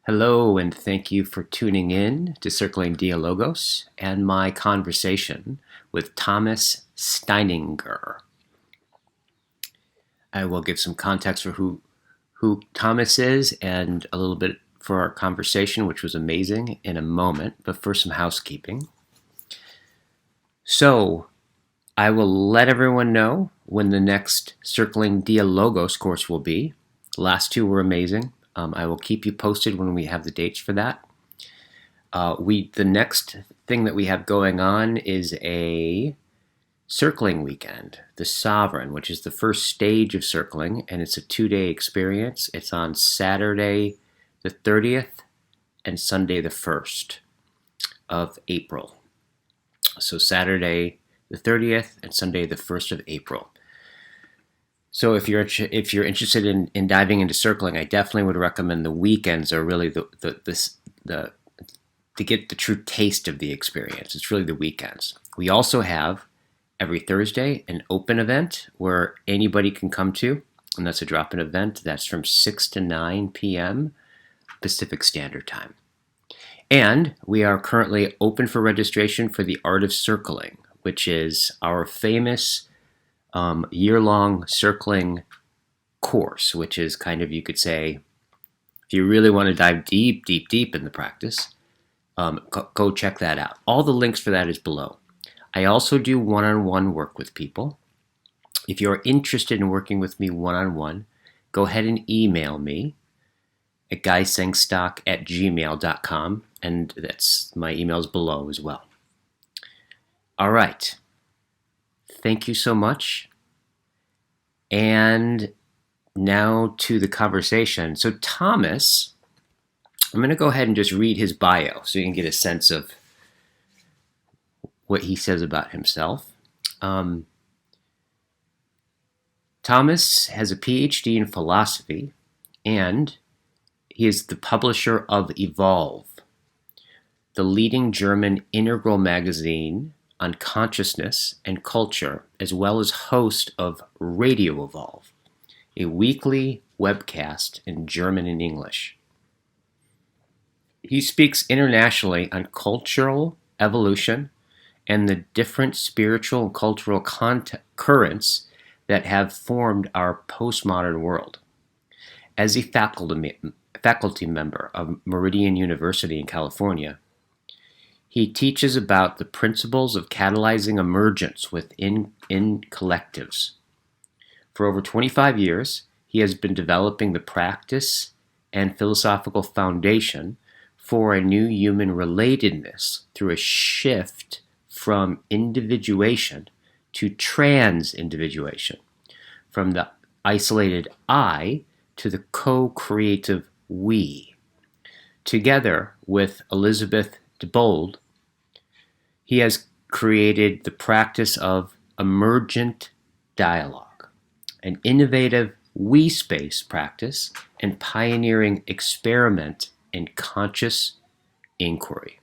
Hello, and thank you for tuning in to Circling Dialogos and my conversation with Thomas Steininger. I will give some context for who Thomas is and a little bit for our conversation, which was amazing, in a moment, but first some housekeeping. So, I will let everyone know when the next Circling Dialogos course will be. The last two were amazing. I will keep you posted when we have the dates for that. The next thing that we have going on is a circling weekend, the Sovereign, which is the first stage of circling, and it's a 2-day experience. It's on Saturday the 30th and Sunday the 1st of April. So Saturday the 30th and Sunday the 1st of April. So if you're interested in diving into circling, I definitely would recommend the weekends are really the to get the true taste of the experience. It's really the weekends. We also have every Thursday an open event where anybody can come to, and that's a drop-in event. That's from 6 to 9 p.m. Pacific Standard Time. And we are currently open for registration for the Art of Circling, which is our famous year-long circling course, which is kind of, you could say, if you really want to dive deep in the practice, go check that out. All the links for that is below. I also do one-on-one work with people. If you're interested in working with me one-on-one, go ahead and email me at guysengstock@gmail.com, and that's my email's below as well. All right. Thank you so much. And now to the conversation. So Thomas, I'm going to go ahead and just read his bio so you can get a sense of what he says about himself. Thomas has a PhD in philosophy, and he is the publisher of Evolve, the leading German integral magazine on consciousness and culture, as well as host of Radio Evolve, a weekly webcast in German and English. He speaks internationally on cultural evolution and the different spiritual and cultural currents that have formed our postmodern world. As a faculty member of Meridian University in California, he teaches about the principles of catalyzing emergence within collectives. For over 25 years, he has been developing the practice and philosophical foundation for a new human relatedness through a shift from individuation to trans-individuation, from the isolated I to the co-creative we. Together with Elizabeth DeBold, he has created the practice of emergent dialogue, an innovative we-space practice and pioneering experiment in conscious inquiry.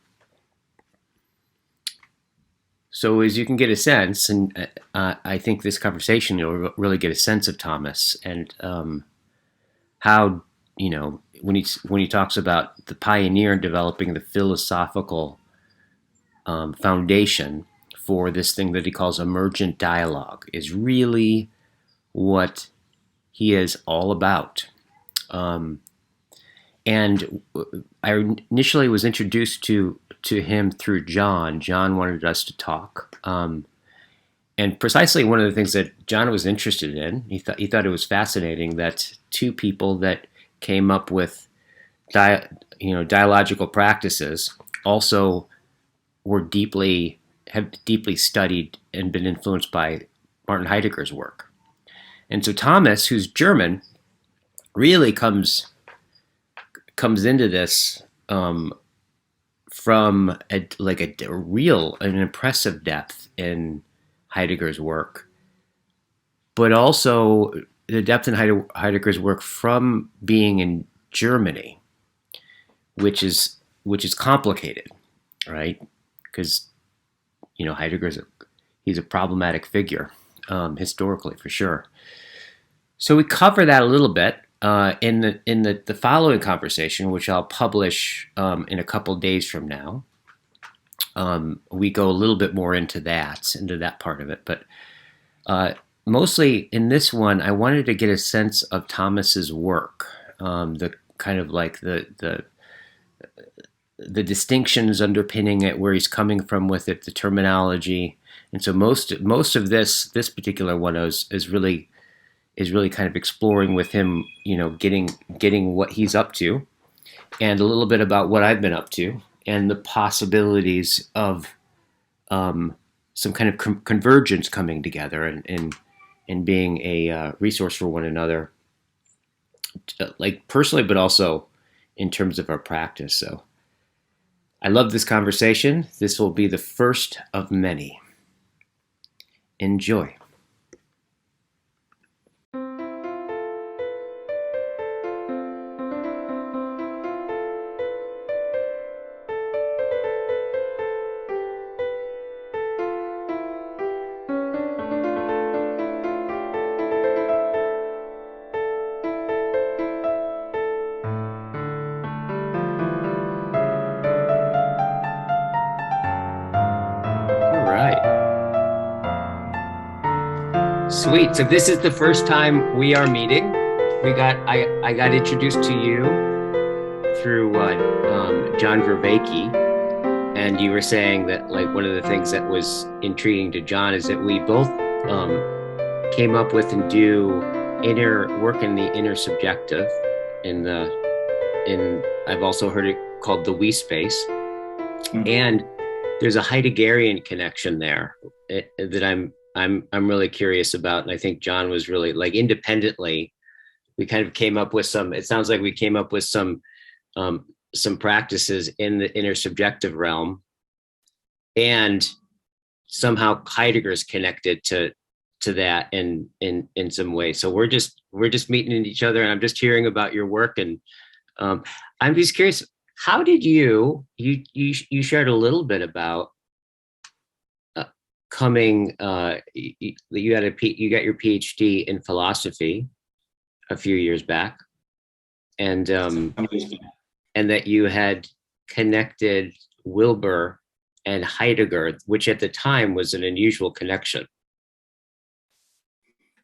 So as you can get a sense, and I think this conversation you'll really get a sense of Thomas and how, when he talks about the pioneer in developing the philosophical foundation for this thing that he calls emergent dialogue is really what he is all about. And I initially was introduced to him through John. John wanted us to talk. And precisely one of the things that John was interested in, he thought it was fascinating that two people that came up with dialogical practices also have deeply studied and been influenced by Martin Heidegger's work. And so Thomas, who's German, really comes into this from an impressive depth in Heidegger's work, but also the depth in Heidegger's work from being in Germany, which is complicated, right? Because Heidegger's he's a problematic figure historically, for sure. So we cover that a little bit. in the following conversation, which I'll publish in a couple days from now, we go a little bit more into that part of it. But mostly in this one, I wanted to get a sense of Thomas's work, the kind of like the distinctions underpinning it, where he's coming from with it, the terminology, and so most of this particular one is really kind of exploring with him, getting what he's up to, and a little bit about what I've been up to, and the possibilities of some kind of convergence coming together and being a resource for one another, like personally, but also in terms of our practice. So I love this conversation. This will be the first of many. Enjoy. Sweet. So this is the first time we are meeting. I got introduced to you through John Vervaeke, and you were saying that like one of the things that was intriguing to John is that we both came up with and do inner work in the inner subjective. I've also heard it called the we space, and there's a Heideggerian connection there that I'm really curious about, and I think John was really like independently. We kind of came up with some. It sounds like we came up with some practices in the intersubjective realm, and somehow Heidegger's connected to that in some way. So we're just meeting each other, and I'm just hearing about your work, and I'm just curious. How did you shared a little bit about coming, you got your PhD in philosophy a few years back, and that you had connected Wilber and Heidegger, which at the time was an unusual connection.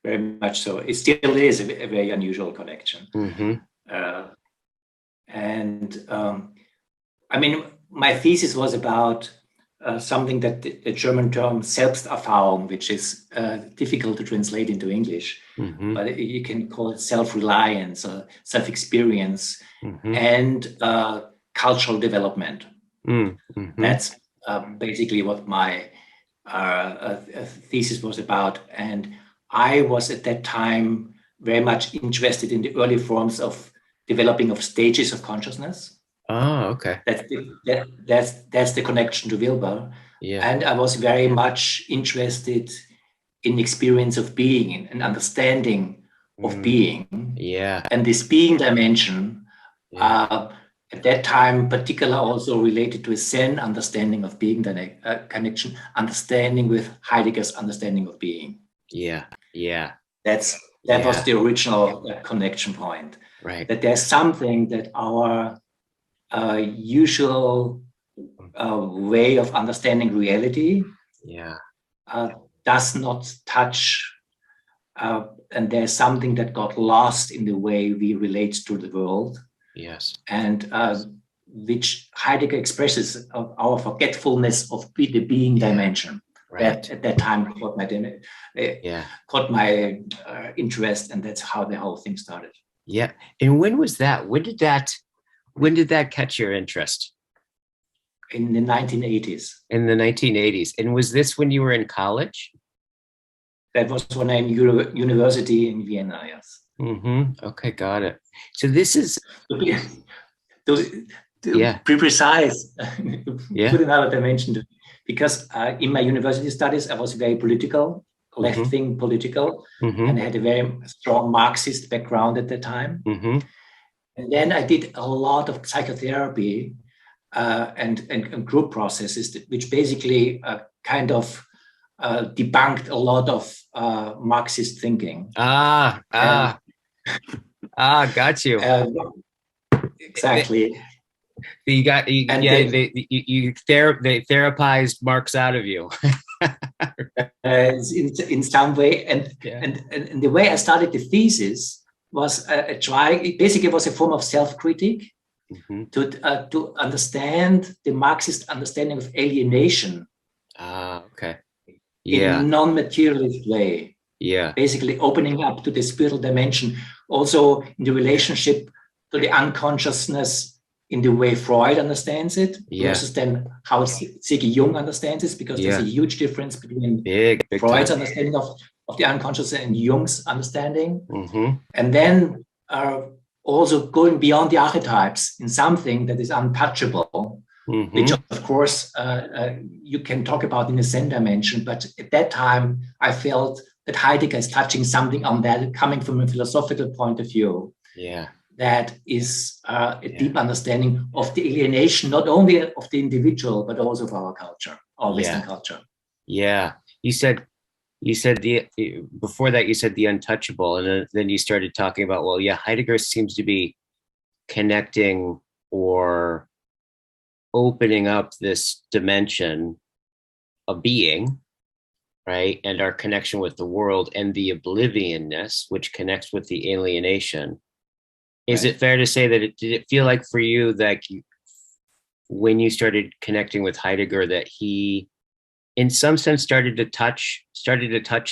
Very much so. It still is a very unusual connection. Mm-hmm. I mean, my thesis was about something that the German term Selbsterfahrung, which is difficult to translate into English, mm-hmm. but you can call it self-reliance or self-experience, mm-hmm. and cultural development. Mm-hmm. That's basically what my thesis was about. And I was at that time very much interested in the early forms of developing of stages of consciousness. Oh, okay. That's the connection to Wilber. Yeah. And I was very much interested in experience of being and understanding of being. Yeah. And this being dimension, at that time, particular also related to a Zen understanding of being, connection, understanding with Heidegger's understanding of being. Yeah. Yeah. That was the original connection point. Right. That there's something that our usual way of understanding reality does not touch, and there's something that got lost in the way we relate to the world. Yes. And which Heidegger expresses of our forgetfulness of the being dimension. Right. That at that time caught my interest, and that's how the whole thing started. Yeah. And when was that? When did that catch your interest? In the 1980s. In the 1980s. And was this when you were in college? That was when I'm in university in Vienna, yes. Mm-hmm. Okay, got it. So this is... to be precise, put another dimension to it. Because in my university studies, I was very political, left-wing political, and I had a very strong Marxist background at the time. Mm-hmm. And then I did a lot of psychotherapy and group processes, which basically kind of debunked a lot of Marxist thinking. Got you. Exactly. They therapized Marx out of you. In some way, and the way I started the thesis was basically it was a form of self-critique to understand the Marxist understanding of alienation. Okay. In a non-materialist way. Yeah. Basically opening up to the spiritual dimension, also in the relationship to the unconsciousness in the way Freud understands it, versus then how Siggy Jung understands it, because there's a huge difference between big Freud's time. understanding of the unconscious and Jung's understanding. And then also going beyond the archetypes in something that is untouchable, which of course you can talk about in the Zen dimension. But at that time, I felt that Heidegger is touching something on that, coming from a philosophical point of view. Yeah. That is a deep understanding of the alienation, not only of the individual, but also of our culture, our Western culture. Yeah. You said before that, you said the untouchable. And then you started talking about, well, yeah, Heidegger seems to be connecting or opening up this dimension of being, right? And our connection with the world and the oblivionness, which connects with the alienation. Is it fair to say that did it feel like for you that when you started connecting with Heidegger, that he, in some sense, started to touch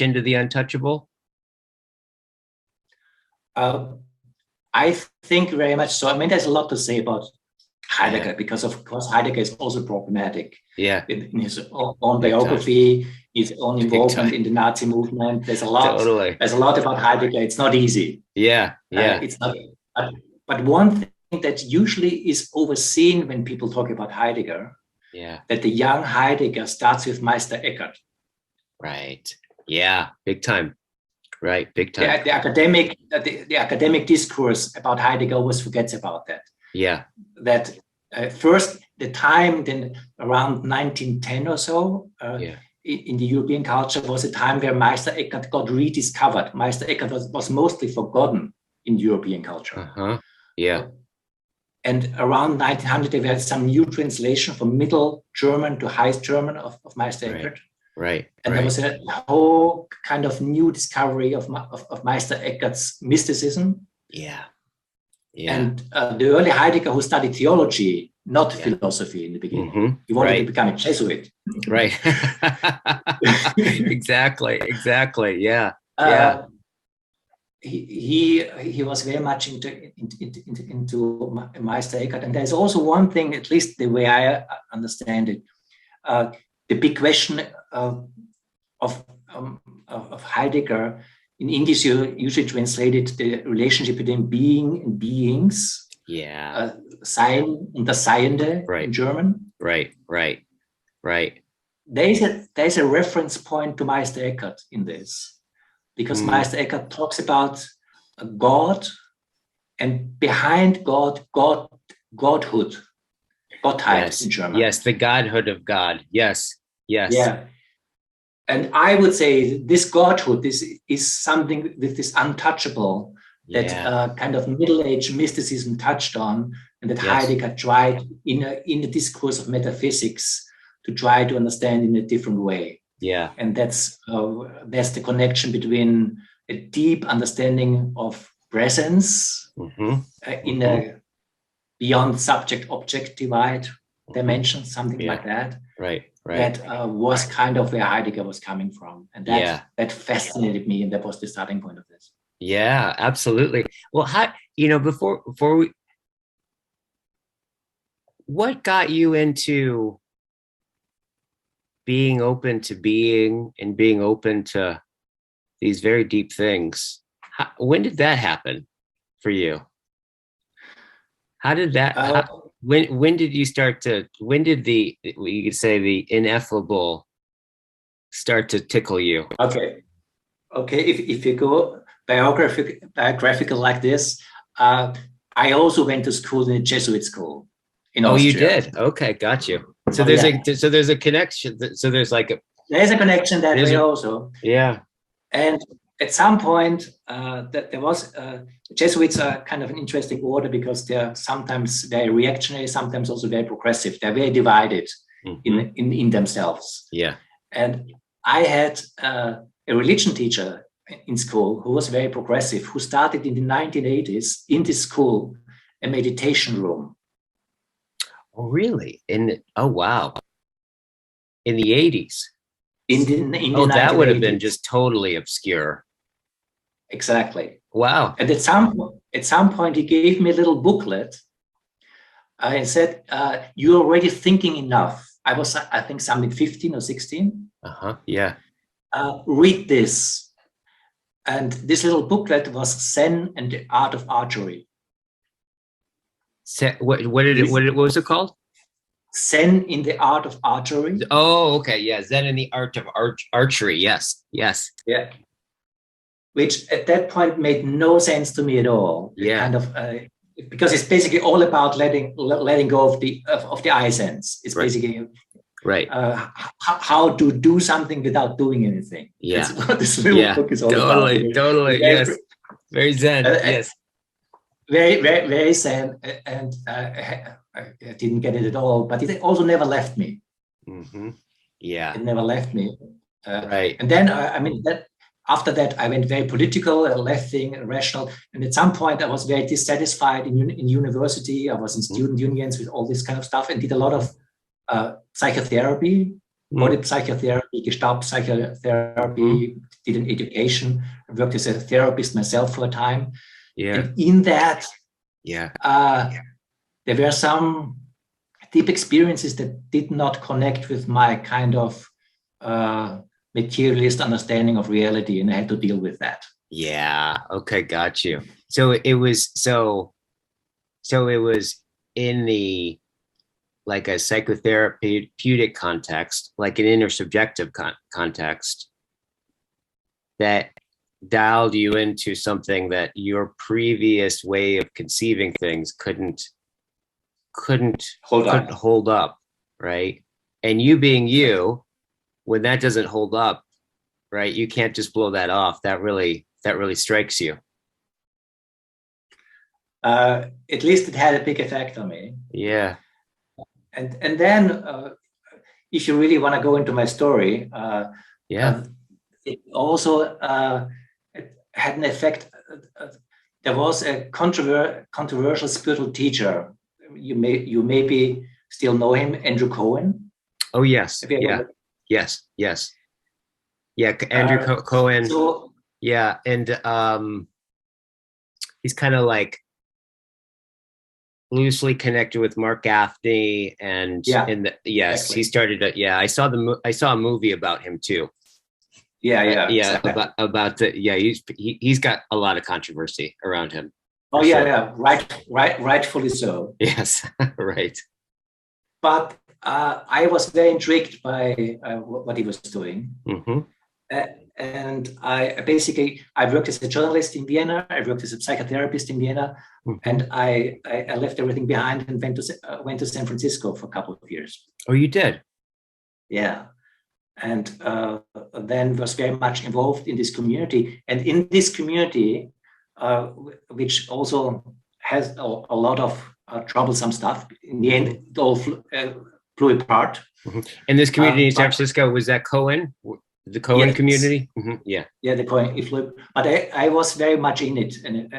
into the untouchable? I think very much so. I mean, there's a lot to say about Heidegger, because of course Heidegger is also problematic. In his own biography, his own involvement in the Nazi movement. There's a lot. There's a lot about Heidegger. It's not easy. It's not. But one thing that usually is overseen when people talk about Heidegger, that the young Heidegger starts with Meister Eckhart. Right. Yeah. Big time. Right. Big time. The academic discourse about Heidegger always forgets about that. That first, the time then around 1910 or so in the European culture was a time where Meister Eckhart got rediscovered. Meister Eckhart was mostly forgotten in European culture. And around 1900, there were some new translation from Middle German to High German of Meister Eckhart. And there was a whole kind of new discovery of Meister Eckhart's mysticism. And the early Heidegger, who studied theology, not philosophy in the beginning, he wanted to become a Jesuit. Exactly. He was very much into Meister Eckhart. And there's also one thing, at least the way I understand it, the big question of Heidegger. In English, you usually translated the relationship between being and beings. Sein und das Seiende in German. There's a reference point to Meister Eckhart in this, because Meister Eckhart talks about a God, and behind God, Godhood, Gottheit in German. The godhood of God. Yes. And I would say this Godhood, this is something with this untouchable that kind of Middle-Age mysticism touched on, and that Heidegger tried in the discourse of metaphysics to try to understand in a different way. And that's the connection between a deep understanding of presence in a beyond subject-object divide dimension, something like that. That was kind of where Heidegger was coming from. And that fascinated me, and that was the starting point of this. Yeah, absolutely. Well, before we, what got you into being open to being and being open to these very deep things? When did that happen for you? How did that, when did you start to, when did you could say the ineffable start to tickle you? Okay. If you go biographical like this, I also went to school in a Jesuit school in Austria. You did? Okay, got you. So there's a connection. So there's a connection that way also. Yeah. And at some point, there was Jesuits are kind of an interesting order because they're sometimes very reactionary, sometimes also very progressive. They're very divided in themselves. Yeah. And I had a religion teacher in school who was very progressive, who started in the 1980s in this school a meditation room. Oh, really? Oh, wow. In the 80s? In the that would have been just totally obscure. Exactly. Wow. And at some point, he gave me a little booklet and said, "You're already thinking enough." I was, I think, something 15 or 16. Yeah. Read this. And this little booklet was Zen and the Art of Archery. What was it called? Zen in the Art of Archery. Oh, okay. Yeah. Zen in the Art of Archery. Yes. Yes. Yeah. Which at that point made no sense to me at all. Yeah. Kind of, because it's basically all about letting go of the I sense. It's basically right. How to do something without doing anything. Yeah. That's what this little book is all about. Totally. Yes. Very Zen. Yes. Very, very, very Zen, and I didn't get it at all. But it also never left me. Yeah. It never left me. Right. And then after that, I went very political, left-wing, rational. And at some point, I was very dissatisfied in university. I was in student unions with all this kind of stuff and did a lot of psychotherapy, body psychotherapy, Gestalt psychotherapy, did an education. I worked as a therapist myself for a time. Yeah. And in that, there were some deep experiences that did not connect with my kind of materialist understanding of reality, and I had to deal with that. Yeah. Okay. Got you. So it was in the like a psychotherapeutic context, like an intersubjective context, that dialed you into something that your previous way of conceiving things couldn't hold up, right? And you being you, when that doesn't hold up, right, you can't just blow that off. That really strikes you. At least it had a big effect on me. Yeah. And then, if you really want to go into my story, it also had an effect. There was a controversial spiritual teacher. You maybe still know him, Andrew Cohen. Oh yes, yeah, yes. Yeah, Andrew Cohen. So, yeah, and he's kind of like loosely connected with Mark Gaffney, and yes, exactly. He started. I saw a movie about him too. Yeah. Exactly. About he's got a lot of controversy around him. Oh yeah, rightfully so. Yes, right. But I was very intrigued by what he was doing. And I worked as a journalist in Vienna. I worked as a psychotherapist in Vienna, and I left everything behind and went to San Francisco for a couple of years. Oh, you did? Yeah, and then was very much involved in this community. And in this community, which also has a lot of troublesome stuff, in the end, it all flew apart. And this community in San Francisco, was that Cohen? The Cohen community? Yeah, the Cohen. But I was very much in it, and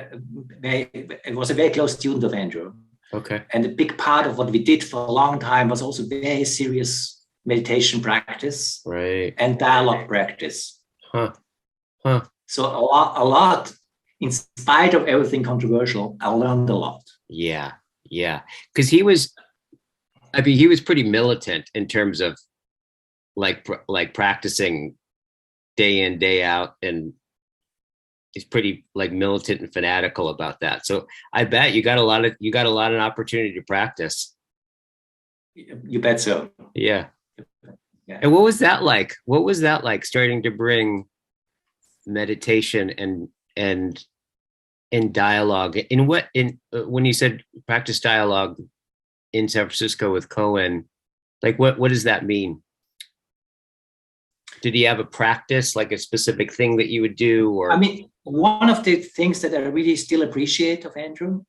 I was a very close student of Andrew. Okay. And a big part of what we did for a long time was also very serious meditation practice, right, and dialogue practice. So a lot, in spite of everything controversial, I learned a lot. Yeah, because he was pretty militant in terms of like practicing day in, day out, and he's pretty like militant and fanatical about that. So I bet you got a lot of opportunity to practice. You bet so. Yeah. And what was that like? What was that like, starting to bring meditation and dialogue? When you said practice dialogue in San Francisco with Cohen, like what does that mean? Did he have a practice, like a specific thing that you would do? Or I mean, one of the things that I really still appreciate of Andrew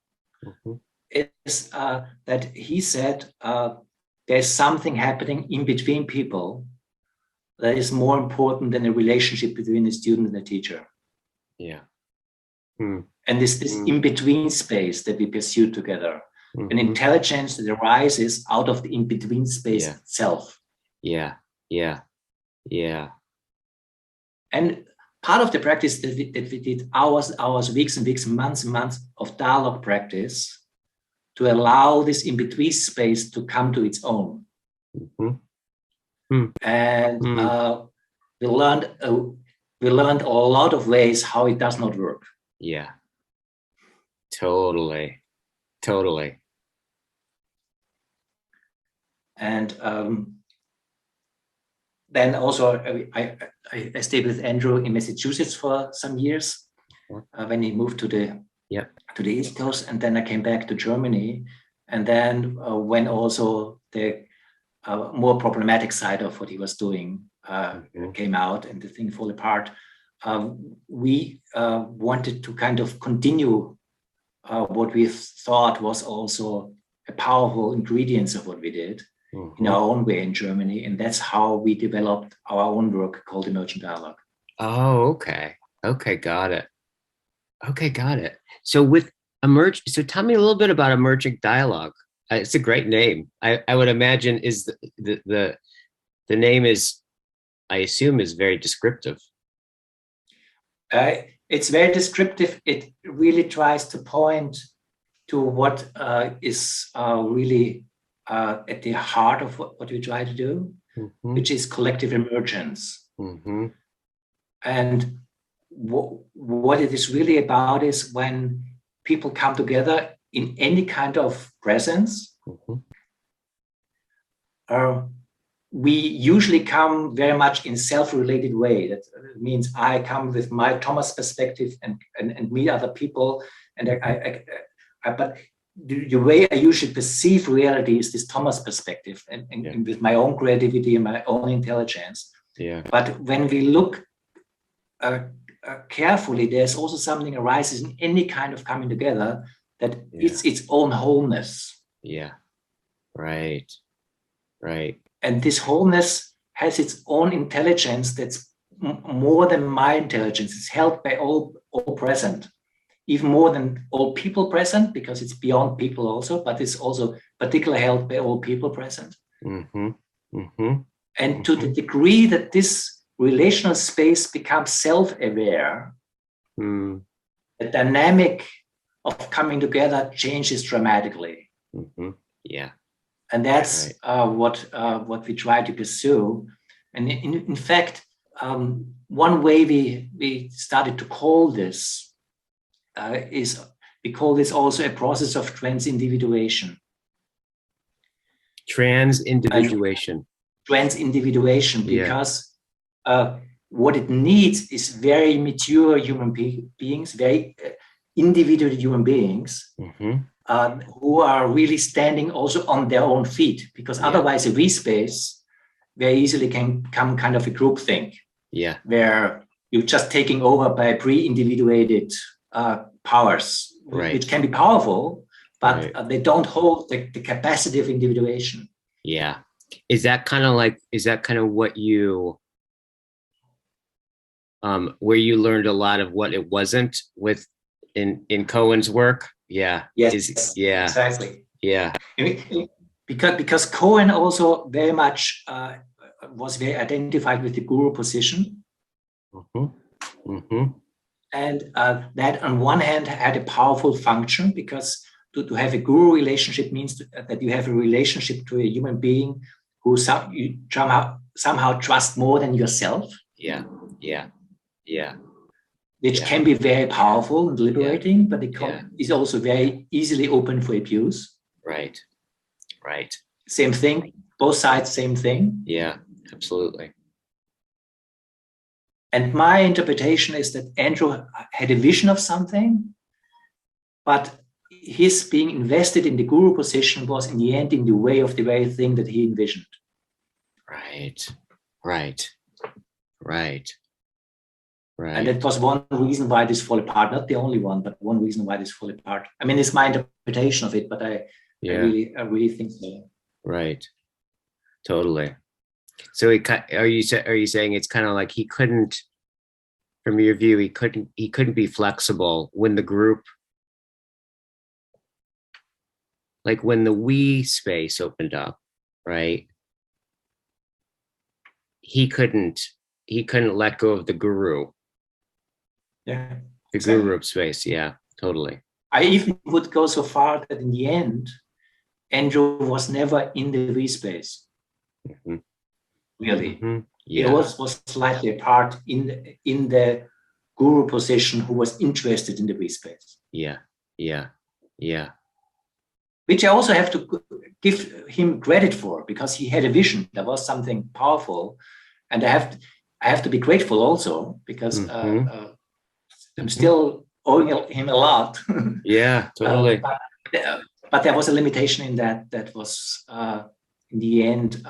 is that he said there's something happening in between people that is more important than a relationship between the student and the teacher. Yeah. And this in-between space that we pursue together, an intelligence that arises out of the in-between space itself. Yeah. And part of the practice that we did hours, weeks and weeks, months and months of dialogue practice to allow this in-between space to come to its own. And we learned a lot of ways how it does not work. Yeah. Totally. And then also I stayed with Andrew in Massachusetts for some years when he moved to the East Coast, and then I came back to Germany, and then when also the more problematic side of what he was doing came out and the thing fall apart, we wanted to kind of continue what we thought was also a powerful ingredients of what we did in our own way in Germany. And that's how we developed our own work called Emergent Dialogue. Oh, okay. Got it. So so tell me a little bit about Emergent Dialogue. It's a great name. I would imagine is the name is, I assume, is very descriptive. It's very descriptive. It really tries to point to what is really at the heart of what we try to do, which is collective emergence. And what it is really about is when people come together in any kind of presence, we usually come very much in self-related way. That means I come with my Thomas perspective and meet other people, and but the way I usually perceive reality is this Thomas perspective, and with my own creativity and my own intelligence. But when we look carefully, there's also something arises in any kind of coming together that it's its own wholeness. Right. And this wholeness has its own intelligence that's more than my intelligence. It's held by all present, even more than all people present, because it's beyond people also, but it's also particularly held by all people present. And to the degree that this relational space becomes self-aware, the dynamic of coming together changes dramatically. And that's what we try to pursue. And in fact, one way we started to call this is we call this also a process of transindividuation. Transindividuation, because what it needs is very mature human beings, very individual human beings, who are really standing also on their own feet, because otherwise a we space very easily can become kind of a group thing, where you're just taking over by pre-individuated powers, which can be powerful, but they don't hold the capacity of individuation. Is that kind of what you where you learned a lot of what it wasn't with in Cohen's work? Exactly. Because Cohen also very much was very identified with the guru position. And that on one hand had a powerful function, because to have a guru relationship means that you have a relationship to a human being who you somehow trust more than yourself. Which can be very powerful and liberating, but it is also very easily open for abuse. Right. Same thing, both sides, same thing. Absolutely. And my interpretation is that Andrew had a vision of something, but his being invested in the guru position was in the end in the way of the very thing that he envisioned. Right. Right. And that was one reason why this fall apart. Not the only one, but one reason why this fall apart. I mean, it's my interpretation of it, but I really think so. Right. Totally. So are you saying it's kind of like he couldn't, from your view, he couldn't be flexible when the group, like when the we space opened up, right? He couldn't let go of the guru. Yeah. The guru space. Yeah, totally. I even would go so far that in the end, Andrew was never in the we space. Mm-hmm. Really. Mm-hmm. Yeah. He was slightly apart in the guru position who was interested in the we space. Yeah. Yeah. Yeah. Which I also have to give him credit for, because he had a vision. There was something powerful, and I have to be grateful also, because I'm still owing him a lot. Yeah, totally. But there was a limitation in that was in the end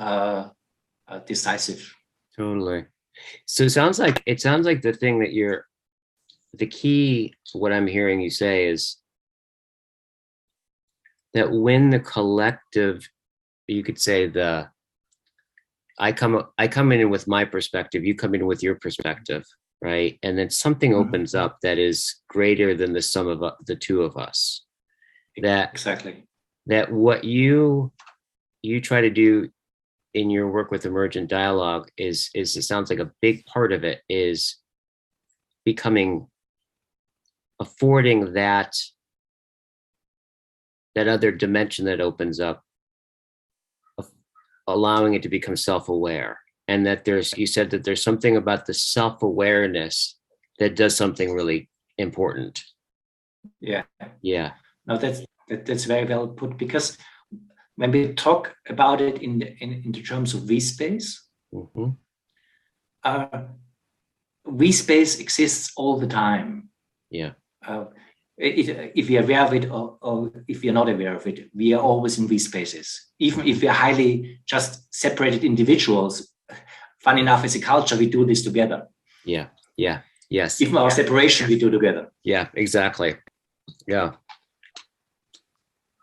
decisive. Totally. So it sounds like the thing that the key, what I'm hearing you say is that when the collective, you could say I come in with my perspective, you come in with your perspective, right? And then something opens up that is greater than the sum of the two of us. Exactly. That what you try to do in your work with emergent dialogue is it sounds like a big part of it is affording that other dimension that opens up, allowing it to become self-aware. And that you said that there's something about the self-awareness that does something really important. Yeah. Yeah. No, that's very well put, because when we talk about it in the terms of we space, we space exists all the time. Yeah. If we are aware of it or if we are not aware of it, we are always in we spaces. Even if we are highly just separated individuals, fun enough, as a culture, we do this together. Yeah. Yeah. Yes. Even our separation, we do together. Yeah, exactly. Yeah.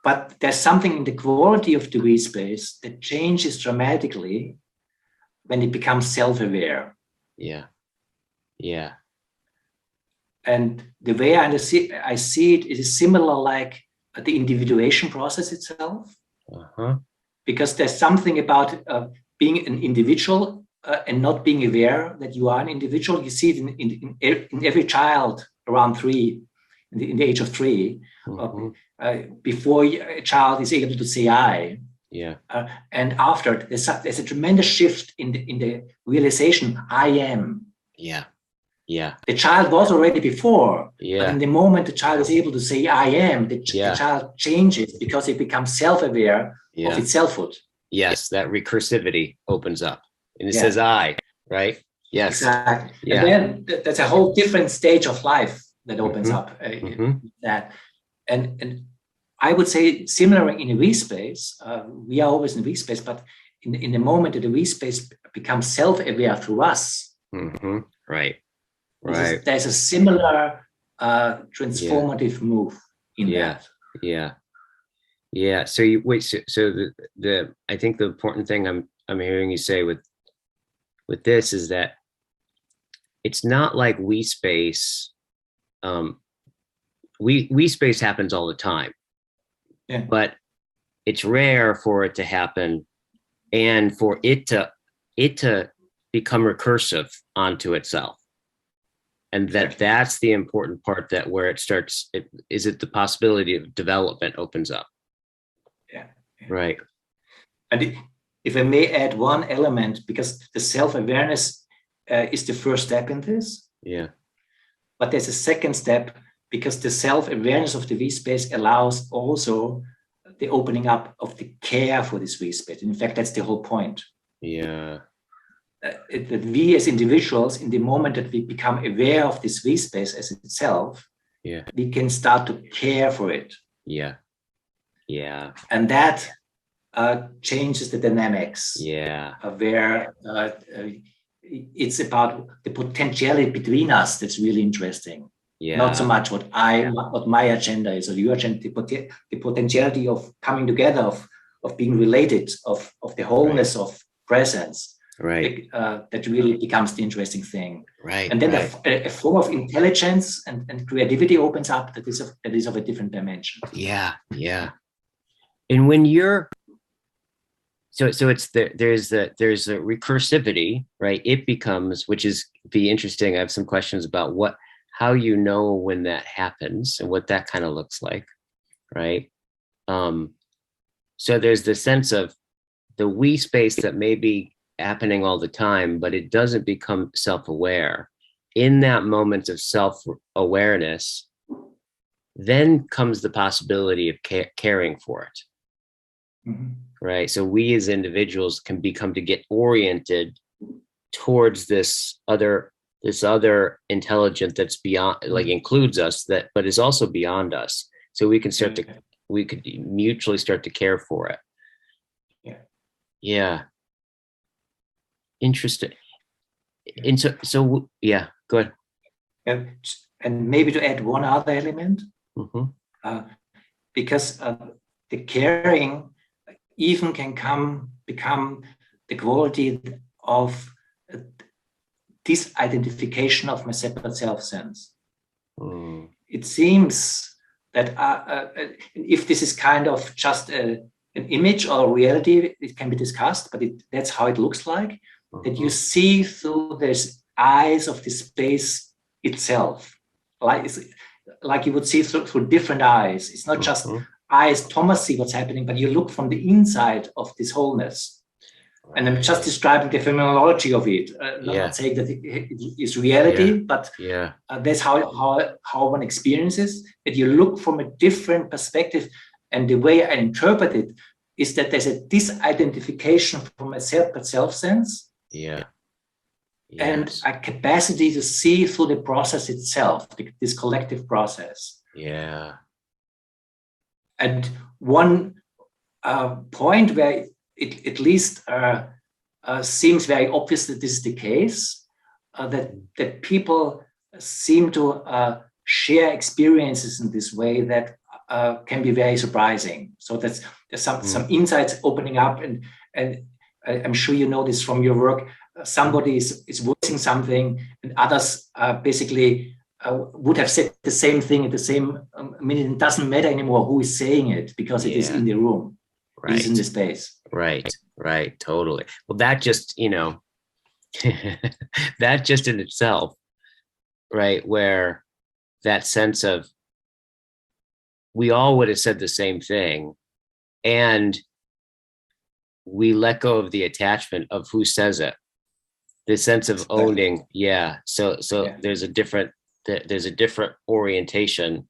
But there's something in the quality of the we space that changes dramatically when it becomes self-aware. Yeah. Yeah. And the way I see it is similar like the individuation process itself. Because there's something about being an individual and not being aware that you are an individual. You see it in every child around 3, in the age of 3, before a child is able to say I. Yeah. And after, there's a tremendous shift in the realization I am. Yeah. Yeah. The child was already before, yeah. But in the moment the child is able to say I am, the child changes because it becomes self-aware of its selfhood. Yes, that recursivity opens up and it says I, right? Yes. Exactly. Yeah. And then that's a whole different stage of life that opens up. That and I would say similar in a we space, we are always in a we space, but in the moment that the we space becomes self-aware through us. Right. Right. There's a similar transformative move in that. Yeah. Yeah. So the I think the important thing I'm hearing you say with this is that it's not like we space. We space happens all the time. Yeah. But it's rare for it to happen and for it to become recursive onto itself. And that's the important part, that where it starts, the possibility of development opens up. Yeah. Right. And if I may add one element, because the self-awareness is the first step in this. Yeah. But there's a second step, because the self-awareness of the V-space allows also the opening up of the care for this V-space. In fact, that's the whole point. Yeah. That we as individuals, in the moment that we become aware of this V-space as itself, we can start to care for it. Yeah. Yeah. And that changes the dynamics. Yeah. Where it's about the potentiality between us that's really interesting. Yeah. Not so much what my agenda is or your agenda, the potentiality of coming together, of being related, of the wholeness of presence. Right. That really becomes the interesting thing. Right. And then a form of intelligence and creativity opens up that is of a different dimension. Yeah. Yeah. And when you're so it's there's a recursivity, right? It becomes, which is be interesting. I have some questions about how you know when that happens and what that kind of looks like, right? So there's the sense of the we space that may be happening all the time, but it doesn't become self-aware. In that moment of self-awareness, then comes the possibility of caring for it. Mm-hmm. Right. So we as individuals can become to get oriented towards this other intelligence that's beyond, like includes us, but is also beyond us. So we can we could mutually start to care for it. Yeah. Yeah. Interesting. And so yeah, go ahead. And maybe to add one other element, because the caring even can become the quality of disidentification of my separate self-sense. It seems that if this is kind of just an image or a reality, it can be discussed, but that's how it looks like, that you see through the eyes of the space itself, like you would see through different eyes. It's not just eyes Thomas see what's happening, but you look from the inside of this wholeness. Right. And I'm just describing the phenomenology of it, not saying that it is reality, but that's how one experiences, that you look from a different perspective. And the way I interpret it is that there's a disidentification from a separate self-sense. Yeah. Yes. And a capacity to see through the process itself, this collective process. Yeah. And one point where it at least seems very obvious that this is the case, that people seem to share experiences in this way that can be very surprising. So there's some insights opening up, and I'm sure you know this from your work. Somebody is voicing something, and others basically would have said the same thing at the same minute. It doesn't matter anymore who is saying it, because it is in the room, it is in the space. Right, totally. Well, that just, that just in itself, right, where that sense of we all would have said the same thing, and we let go of the attachment of who says it, the sense of owning. So there's a different orientation.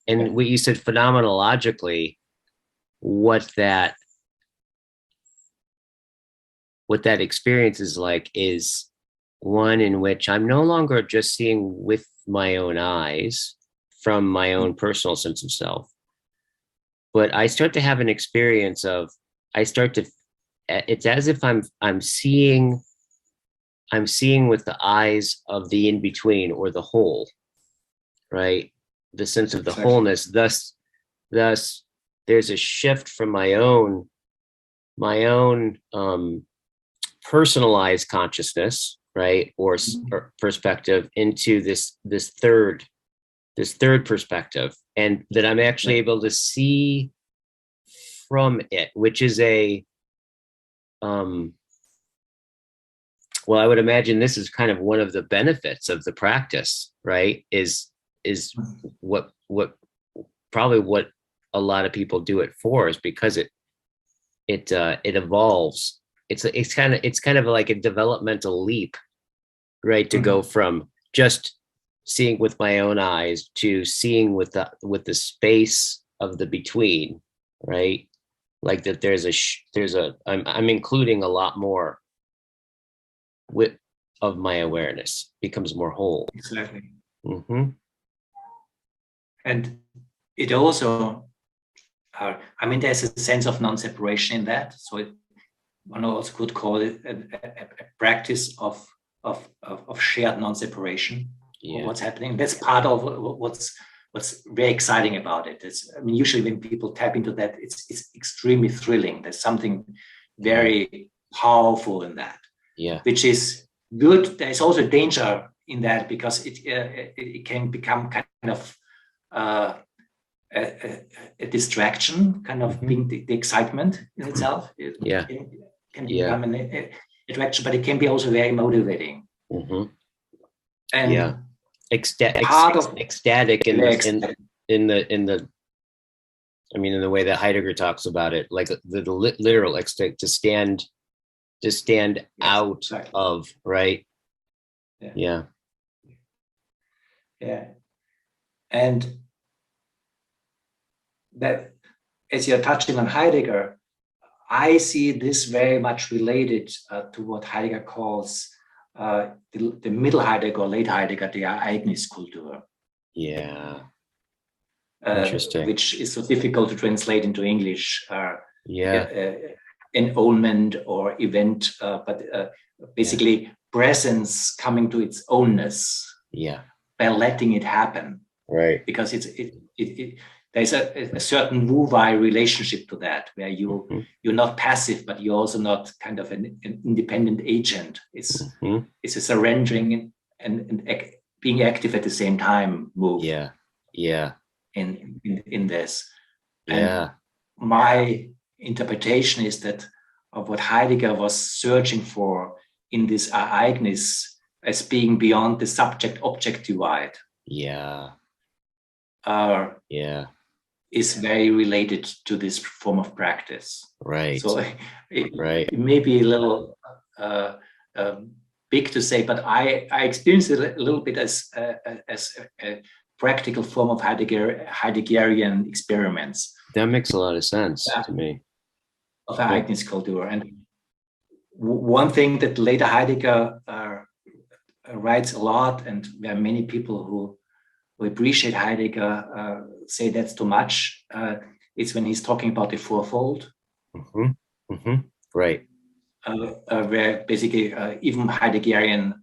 And what you said phenomenologically, what that experience is like is one in which I'm no longer just seeing with my own eyes from my own personal sense of self, but I start to have an experience of, it's as if I'm seeing with the eyes of the in-between, or the whole, right? The sense of the wholeness. Thus there's a shift from my own personalized consciousness, right, or perspective, into this third perspective, and that I'm actually able to see from it, which is well, I would imagine this is kind of one of the benefits of the practice, right? Is what probably what a lot of people do it for, is because it evolves. It's kind of like a developmental leap, right? To go from just seeing with my own eyes to seeing with the space of the between, right? Like that I'm including a lot more of my awareness, becomes more whole. Exactly. And it also, there's a sense of non-separation in that. So one also could call it a practice of of shared non-separation. What's happening. That's part of what's very exciting about it. Usually when people tap into that, it's extremely thrilling. There's something very powerful in that, which is good. There's also danger in that because it can become kind of a distraction, kind of being the excitement in itself. It can become an attraction, but it can be also very motivating. And ecstatic in the in the way that Heidegger talks about it, like the literal ecstatic, to stand out of, right? Yeah. And that, as you're touching on Heidegger, I see this very much related to what Heidegger calls the middle Heidegger or late Heidegger, the Ereigniskultur. Interesting. Which is so difficult to translate into English. Enrollment or event, but basically presence coming to its ownness. By letting it happen. Right. Because there's a certain Wu-Wei relationship to that, where you're not passive, but you're also not kind of an independent agent. It's a surrendering and being active at the same time move. In this. And my interpretation is that of what Heidegger was searching for in this Ereignis as being beyond the subject-object divide. Is very related to this form of practice. Right. So it may be a little big to say, but I experience it a little bit as a practical form of Heideggerian experiments. That makes a lot of sense to me. Of Ereigniskultur. And one thing that later Heidegger writes a lot, and there are many people who appreciate Heidegger say that's too much. It's when he's talking about the fourfold. Right. Where basically even Heideggerian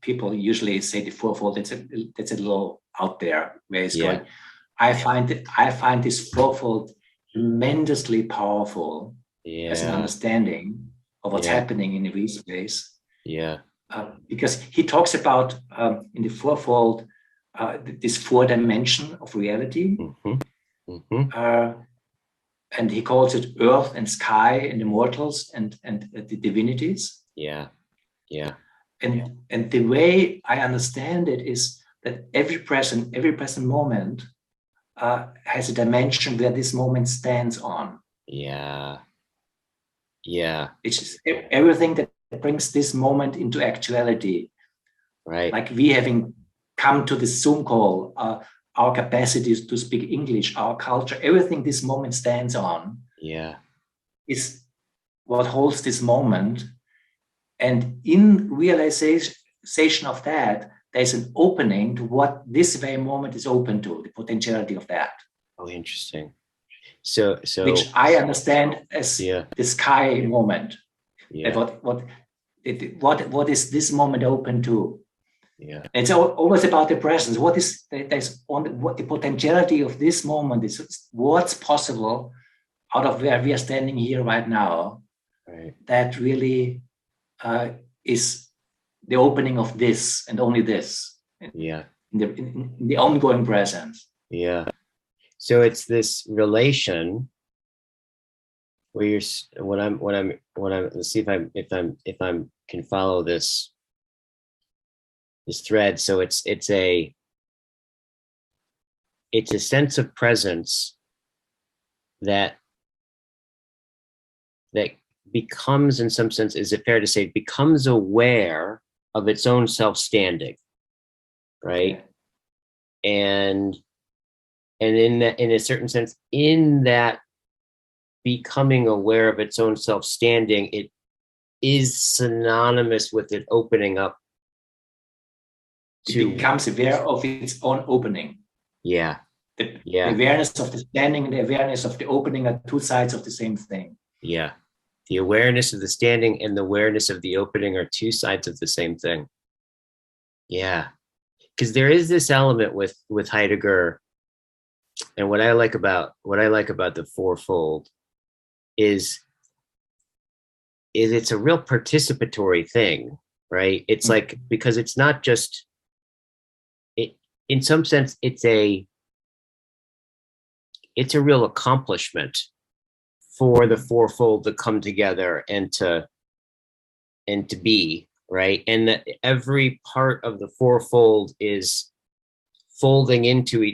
people usually say the fourfold. That's a little out there where he's going. I find this fourfold tremendously powerful as an understanding of what's happening in the real space. Because he talks about in the fourfold this four dimension of reality, and he calls it earth and sky and immortals and the divinities. And the way I understand it is that every present moment has a dimension where this moment stands on. It's just everything that brings this moment into actuality. Right. Like we having come to this Zoom call, our capacities to speak English, our culture, everything this moment stands on is what holds this moment. And in realization of that, there's an opening to what this very moment is open to, the potentiality of that. Oh, interesting. So which I understand as the sky moment. What is this moment open to? It's always about the presence. What the potentiality of this moment is? What's possible out of where we are standing here right now? That really is the opening of this and only this. In the ongoing presence. So it's this relation where you're when I'm let's see if I can follow this thread. So it's a sense of presence that becomes, in some sense, is it fair to say, becomes aware of its own self-standing, right? And in a certain sense, in that becoming aware of its own self-standing, it is synonymous with it opening up. It becomes aware of its own opening. The awareness of the standing and the awareness of the opening are two sides of the same thing. The awareness of the standing and the awareness of the opening are two sides of the same thing. Yeah, because there is this element with Heidegger, and what I like about the fourfold is it's a real participatory thing, right? It's like, because it's not just it. In some sense, it's a real accomplishment for the fourfold to come together and to be, right, and that every part of the fourfold is folding into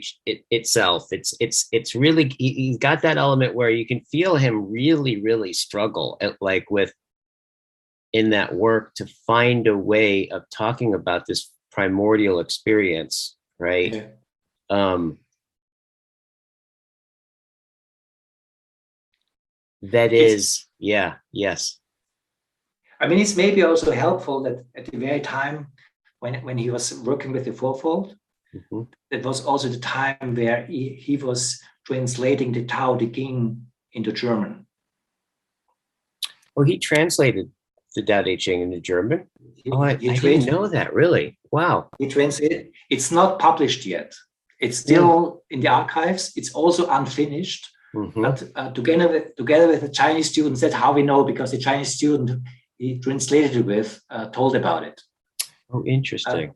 itself. It's really, he's got that element where you can feel him really struggle at, like, with in that work to find a way of talking about this primordial experience, right? Yeah. That is, yeah, yes. I mean, it's maybe also helpful that at the very time when he was working with the fourfold, that was also the time where he was translating the Tao Te Ching into German. Oh, he translated the Tao Te Ching into German? I didn't know that, really. Wow. He translated. It's not published yet. It's still in the archives. It's also unfinished. But together with the Chinese students, that's how we know, because the Chinese student he translated it with told about it. Oh, interesting.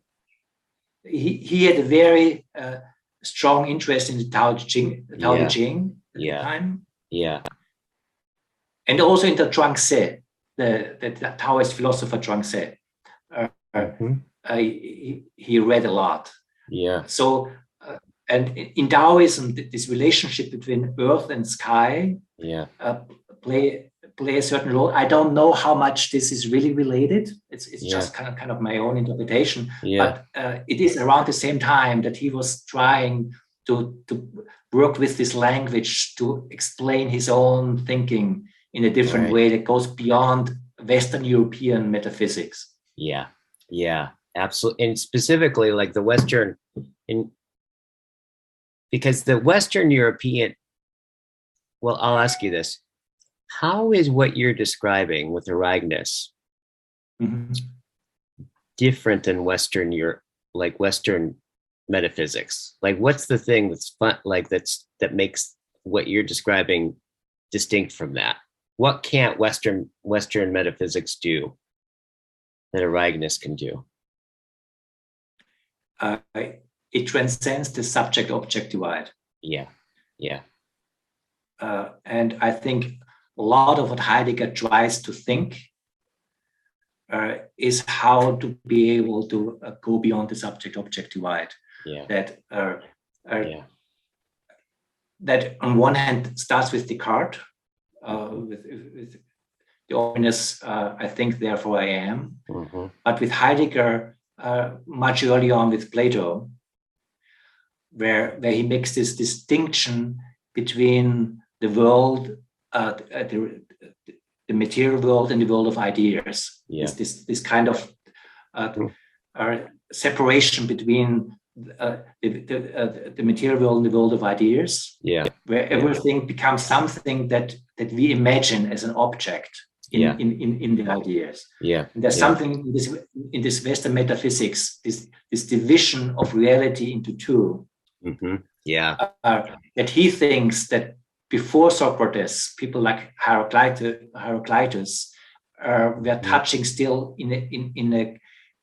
He had a very strong interest in the Tao Te Ching, at the time. Yeah. And also in the Zhuangzi, the Taoist philosopher Zhuangzi. He read a lot. Yeah. So, and in Taoism, this relationship between earth and sky play a certain role. I don't know how much this is really related. It's just kind of my own interpretation. But it is around the same time that he was trying to work with this language to explain his own thinking in a different way that goes beyond Western European metaphysics. Yeah, absolutely. And specifically, like the Western, because the Western European, well, I'll ask you this. How is what you're describing with Erasmus different than Western Europe, like Western metaphysics? Like, what's the thing that's fun, like that makes what you're describing distinct from that? What can't Western metaphysics do that Erasmus can do? It transcends the subject-object divide. Yeah. And I think a lot of what Heidegger tries to think is how to be able to go beyond the subject-object divide. That on one hand starts with Descartes, with the obviousness, I think, therefore I am. But with Heidegger, much earlier on with Plato, where he makes this distinction between the world, the material world, and the world of ideas. This kind of separation between the material world and the world of ideas, where everything becomes something that we imagine as an object in the ideas. And there's something in this Western metaphysics, this division of reality into two. That he thinks that before Socrates, people like Heraclitus were touching still in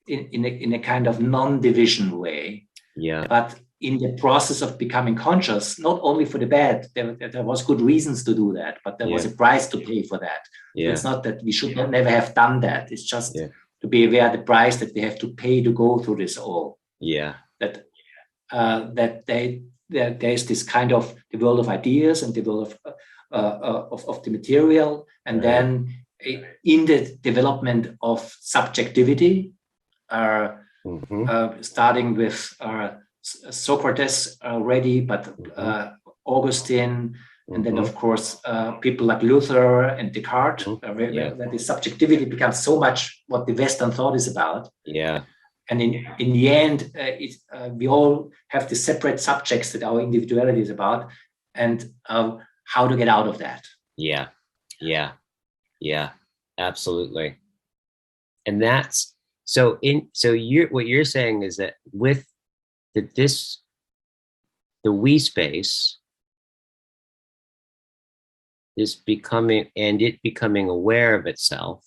a kind of non-division way. But in the process of becoming conscious, not only for the bad, there was good reasons to do that, but there was a price to pay for that. It's not that we should never have done that. It's just to be aware of the price that we have to pay to go through this all. That there is this kind of the world of ideas and the world of the material, and then in the development of subjectivity, starting with Socrates already, but Augustine, and then of course people like Luther and Descartes, where the subjectivity becomes so much what the Western thought is about. And in the end, we all have the separate subjects that our individuality is about, and how to get out of that. Yeah, absolutely. And that's so in so you're what you're saying is that with this the we space is becoming and it becoming aware of itself,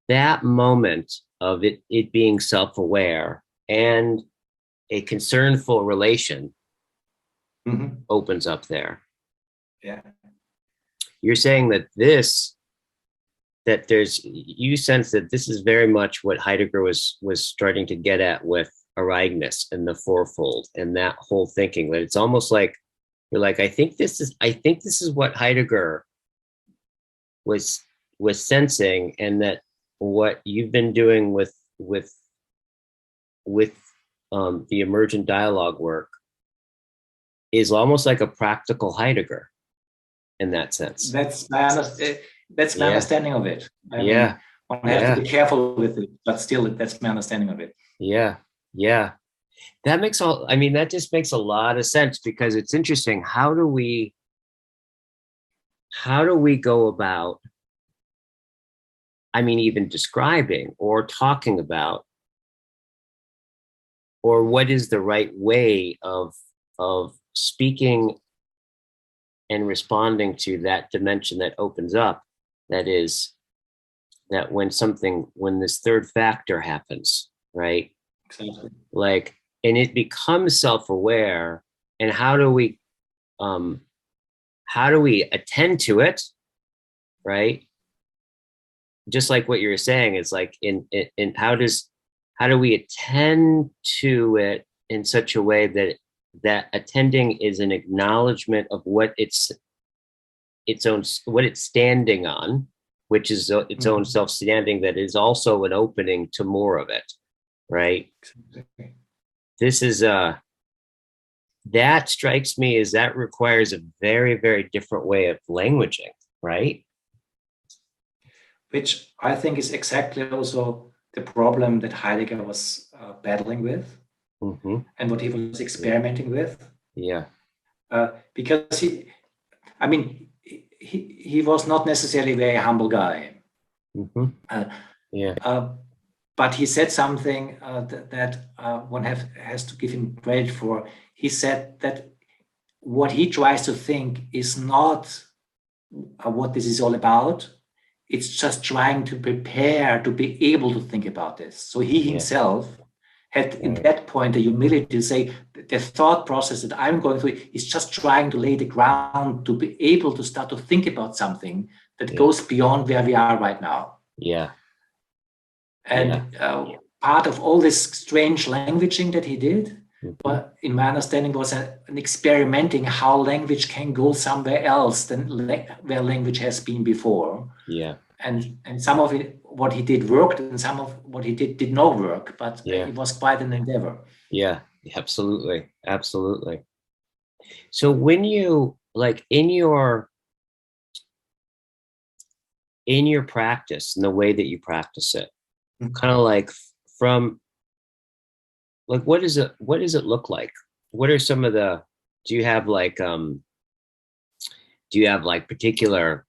that moment of it being self-aware and a concernful relation opens up there. Yeah. You're saying that there's you sense that this is very much what Heidegger was starting to get at with Arigness and the fourfold and that whole thinking, that it's almost like you're like, I think this is what Heidegger was sensing, and that what you've been doing with the emergent dialogue work is almost like a practical Heidegger in that sense. That's my understanding of it. I mean, one has to be careful with it, but still, that's my understanding of it. Yeah. That just makes a lot of sense, because it's interesting. How do we go about, even describing or talking about, or what is the right way of speaking and responding to that dimension that opens up, that is, that when this third factor happens, right? Exactly. Like, and it becomes self-aware, and how do we attend to it, right? Just like what you're saying, it's like in how do we attend to it in such a way that attending is an acknowledgement of what it's standing on, which is its own self-standing, that is also an opening to more of it, right? Exactly. This is that strikes me as that requires a very, very different way of languaging, right? Which I think is exactly also the problem that Heidegger was battling with, and what he was experimenting with. Yeah. Because he was not necessarily a very humble guy. But he said something that one has to give him credit for. He said that what he tries to think is not what this is all about. It's just trying to prepare to be able to think about this. So he himself had, in that point, the humility to say the thought process that I'm going through is just trying to lay the ground to be able to start to think about something that goes beyond where we are right now. And part of all this strange languaging that he did, but in my understanding, was an experimenting how language can go somewhere else than where language has been before. And some of it, what he did worked, and some of what he did not work, but it was quite an endeavor. Yeah, absolutely. So when you, like, in your practice and the way that you practice it, kind of like from, like, what does it look like? What are some of the, do you have like particular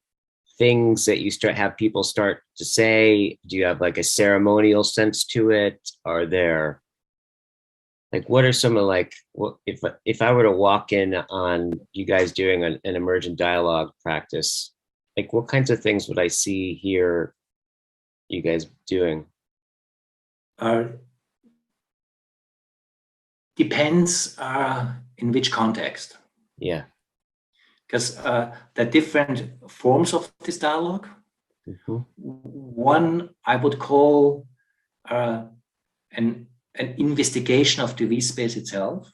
things that you have people start to say? Do you have like a ceremonial sense to it? Are there, like, what are some of, like, what if I were to walk in on you guys doing an emergent dialogue practice, like, what kinds of things would I see here you guys doing? Depends in which context. Because the different forms of this dialogue. One I would call an investigation of the we space itself,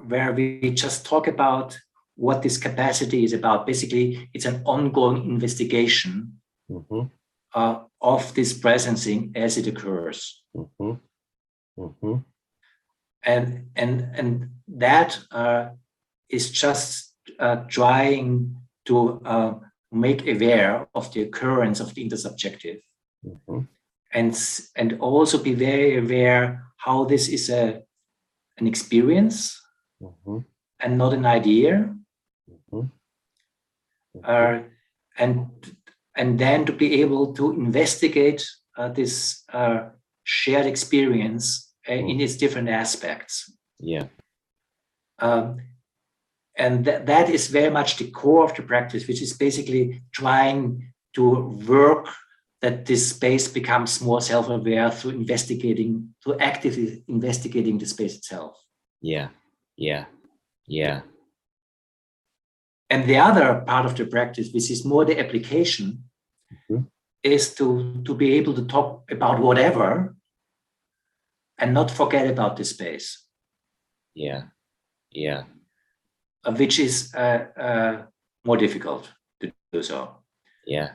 where we just talk about what this capacity is about. Basically, it's an ongoing investigation of this presencing as it occurs. And that is just trying to make aware of the occurrence of the intersubjective, and also be very aware how this is an experience and not an idea. And and then to be able to investigate this shared experience in its different aspects. Yeah. And that is very much the core of the practice, which is basically trying to work that this space becomes more self-aware through actively investigating the space itself. Yeah, yeah, yeah. And the other part of the practice, which is more the application, is to be able to talk about whatever and not forget about the space. Yeah, yeah. Which is more difficult to do so. Yeah.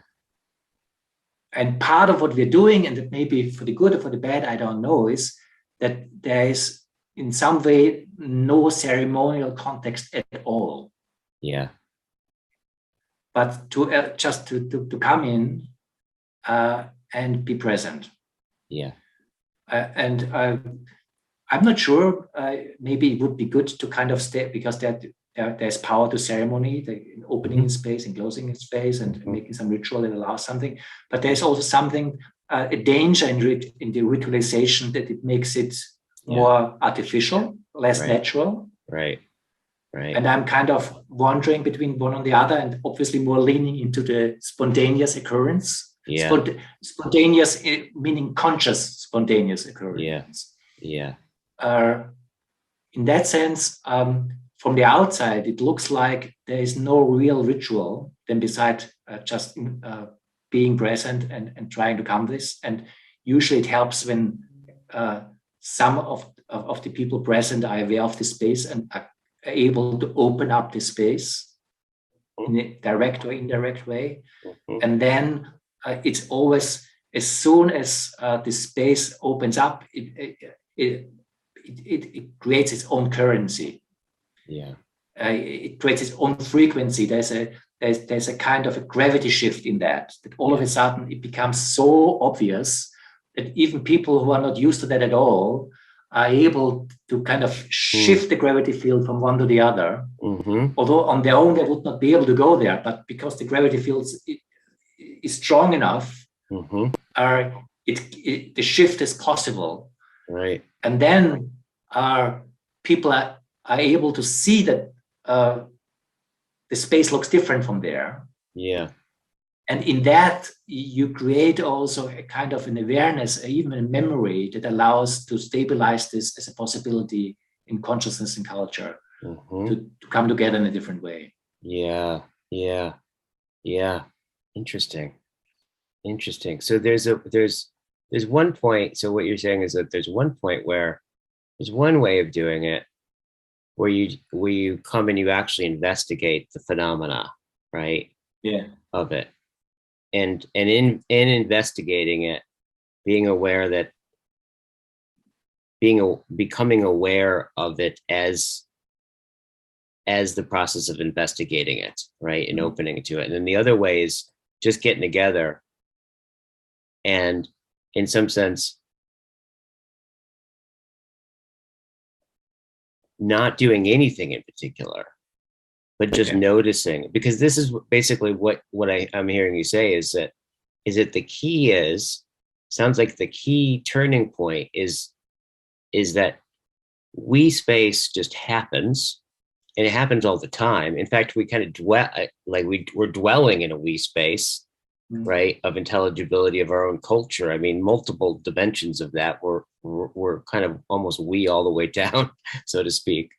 And part of what we're doing, and that maybe for the good or for the bad, I don't know, is that there is in some way no ceremonial context at all. Yeah. But to just to come in and be present. Yeah. And I'm not sure. Maybe it would be good to kind of stay, because there's power to ceremony, the opening in space and closing in space and making some ritual that allows something. But there's also something, a danger in the ritualization, that it makes it more artificial, less natural. Right. Right. And I'm kind of wandering between one and the other, and obviously more leaning into the spontaneous occurrence. Yeah. Spontaneous meaning conscious spontaneous occurrence. Yeah. In that sense, from the outside, it looks like there is no real ritual then besides just being present and trying to calm this. And usually it helps when some of the people present are aware of the space and are able to open up the space in a direct or indirect way. And then it's always, as soon as the space opens up, it creates its own currency. Yeah. It creates its own frequency. There's a kind of a gravity shift in that all of a sudden it becomes so obvious that even people who are not used to that at all are able to kind of shift the gravity field from one to the other. Although on their own they would not be able to go there, but because the gravity field is strong enough, the shift is possible. Right. And then people are able to see that the space looks different from there. Yeah. And in that, you create also a kind of an awareness, even a memory that allows to stabilize this as a possibility in consciousness and culture to come together in a different way. Yeah. Yeah. Yeah. Interesting. So there's one point. So what you're saying is that there's one point where there's one way of doing it where you come and you actually investigate the phenomena, right? Yeah. Of it. And in investigating it, being aware that becoming aware of it as the process of investigating it, right? And opening to it. And then the other way is just getting together and in some sense not doing anything in particular, but just noticing, because this is basically what I'm hearing you say is that the key sounds like the key turning point is that we space just happens, and it happens all the time. In fact, we kind of dwell, like we're dwelling in a we space, right, of intelligibility of our own culture. I mean, multiple dimensions of that we're kind of almost we all the way down, so to speak.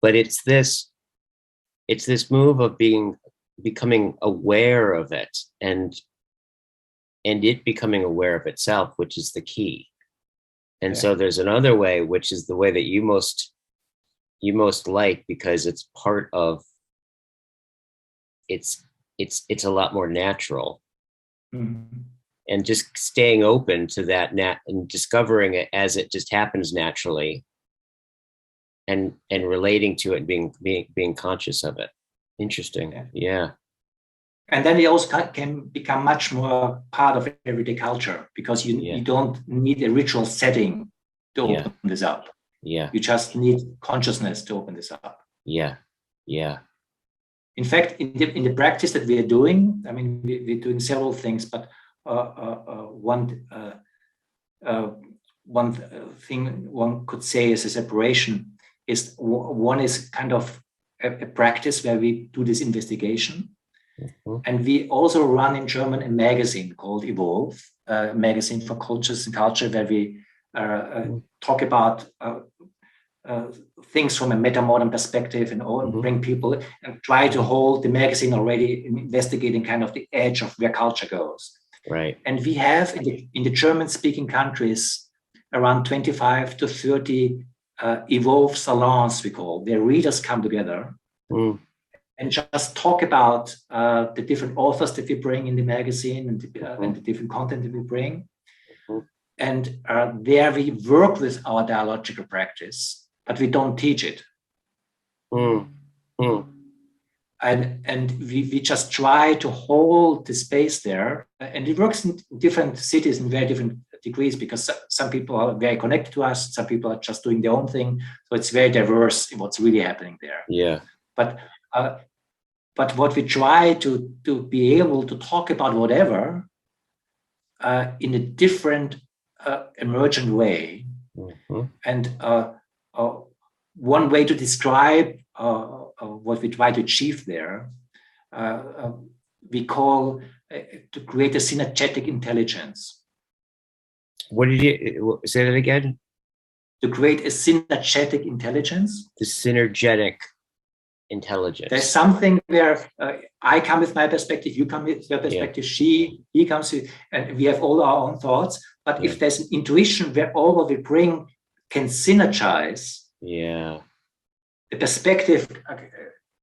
But it's this move of becoming aware of it and it becoming aware of itself, which is the key. And so there's another way, which is the way that you most like, because it's part of it's a lot more natural. And just staying open to that and discovering it as it just happens naturally, and relating to it, being conscious of it. Interesting. Yeah. And then it also can become much more part of everyday culture, because you don't need a ritual setting to open this up. Yeah. You just need consciousness to open this up. Yeah. Yeah. In fact, in the practice that we are doing, I mean, we're doing several things, but one thing one could say is a separation is one is kind of a practice where we do this investigation. Mm-hmm. And we also run in German a magazine called Evolve, a magazine for cultures and culture, where we talk about things from a meta-modern perspective and bring people and try to hold the magazine already investigating kind of the edge of where culture goes. Right. And we have in the German-speaking countries around 25 to 30 Evolve salons, we call, where readers come together and just talk about the different authors that we bring in the magazine and the different content that we bring. And there we work with our dialogical practice, but we don't teach it. And we just try to hold the space there. And it works in different cities in very different degrees, because some people are very connected to us, some people are just doing their own thing. So it's very diverse in what's really happening there. Yeah. But what we try to be able to talk about whatever in a different emergent way. And one way to describe what we try to achieve there, we call to create a synergetic intelligence. What did you say that again? To create a synergetic intelligence. The synergetic intelligence. There's something where I come with my perspective, you come with your perspective, he comes with, and we have all our own thoughts. But if there's an intuition where all what we bring can synergize, the perspective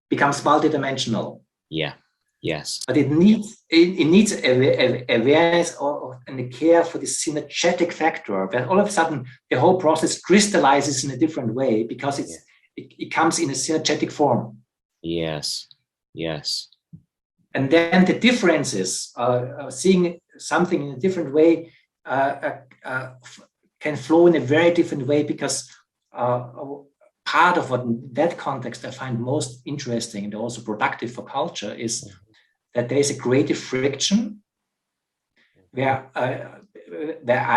becomes multidimensional. Yeah. Yes. But it needs awareness and a care for the synergetic factor, where all of a sudden the whole process crystallizes in a different way because it comes in a synergetic form. Yes. Yes. And then the differences, seeing something in a different way, can flow in a very different way, because part of what in that context I find most interesting and also productive for culture is that there is a creative friction where I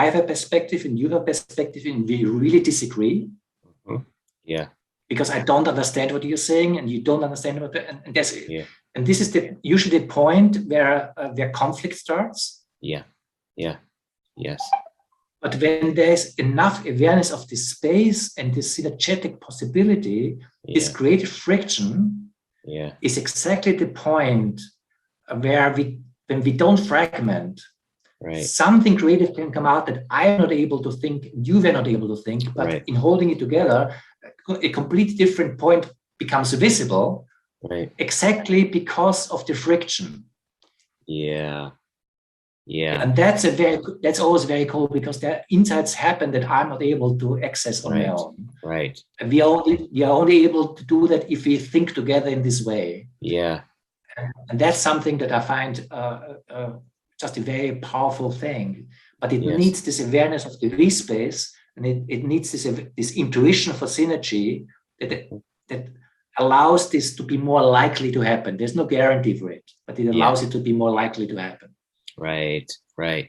have a perspective and you have a perspective and we really disagree. Yeah. Because I don't understand what you're saying and you don't understand what, and that's it. And this is usually the point where conflict starts. Yeah. Yeah. Yes. But when there's enough awareness of this space and this synergetic possibility, this creative friction is exactly the point where when we don't fragment, something creative can come out that I'm not able to think, you were not able to think, but in holding it together, a completely different point becomes visible, exactly because of the friction. Yeah. Yeah. And that's always very cool, because there insights happen that I'm not able to access on my own. Right. And we are only able to do that if we think together in this way. Yeah. And that's something that I find just a very powerful thing. But it needs this awareness of the release space, and it needs this intuition for synergy that allows this to be more likely to happen. There's no guarantee for it, but it allows it to be more likely to happen. Right. I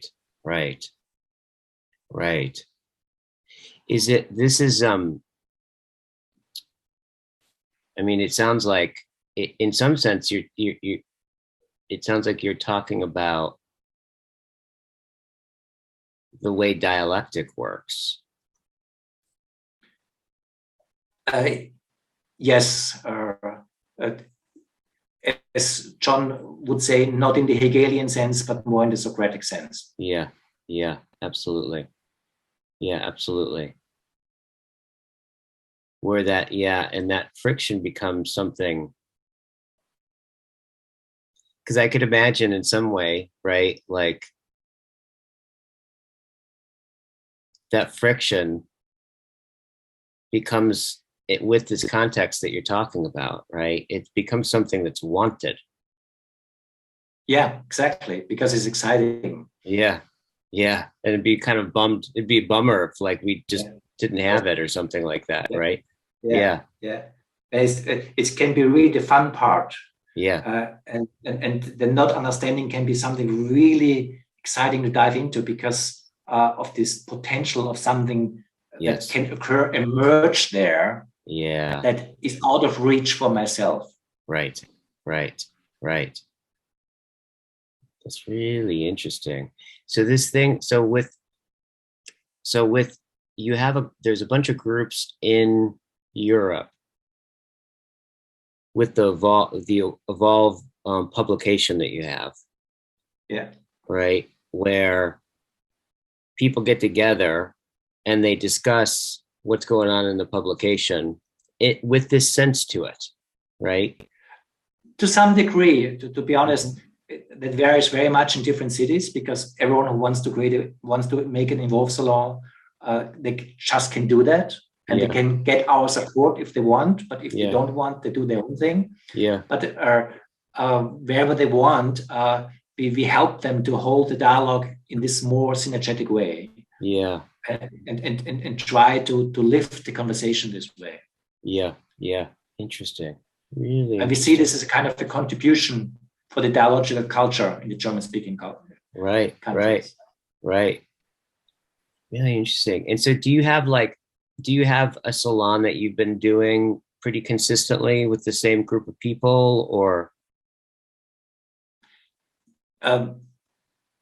mean, it sounds like, in some sense, it sounds like you're talking about the way dialectic works. Yes. As John would say, not in the Hegelian sense, but more in the Socratic sense. Yeah, absolutely. Yeah, absolutely. Where that, and that friction becomes something, because I could imagine in some way, right, like that friction becomes, with this context that you're talking about, right, it becomes something that's wanted. Yeah, exactly, because it's exciting. Yeah, and it'd be kind of it'd be a bummer if like we just didn't have it or something like that, right? Yeah. It can be really the fun part. And the not understanding can be something really exciting to dive into because of this potential of something that can emerge there. That is out of reach for myself. Right. That's really interesting. So this thing, with you have there's a bunch of groups in Europe with the evolve publication that you have. Yeah. Right. Where people get together and they discuss what's going on in the publication with this sense to it, right? To some degree, to be honest, that varies very much in different cities because everyone who wants to make an Evolve salon, they just can do that, and they can get our support if they want. But if they don't want, they do their own thing. But wherever they want, we help them to hold the dialogue in this more synergetic way. And try to lift the conversation this way. Interesting. Really. And we see this as a kind of a contribution for the dialogical culture in the German-speaking countries. Right. Really interesting. And so do you have a salon that you've been doing pretty consistently with the same group of people, or?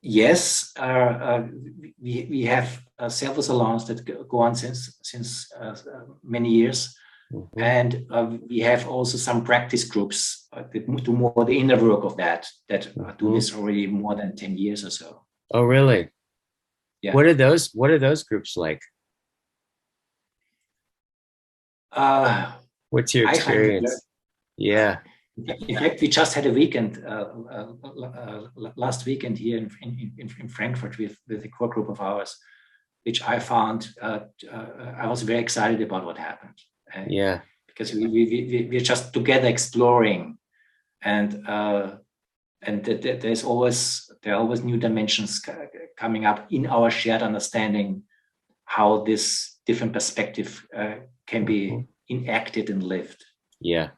Yes, we have several salons that go on since many years. And we have also some practice groups that do more the inner work of that do this already more than 10 years or so. Oh, really? Yeah. What are those groups like? What's your experience? Yeah. In fact, we just had a weekend last weekend here in Frankfurt with a core group of ours, which I found I was very excited about what happened. Because we're just together exploring, and there are always new dimensions coming up in our shared understanding how this different perspective can be enacted and lived. Yeah.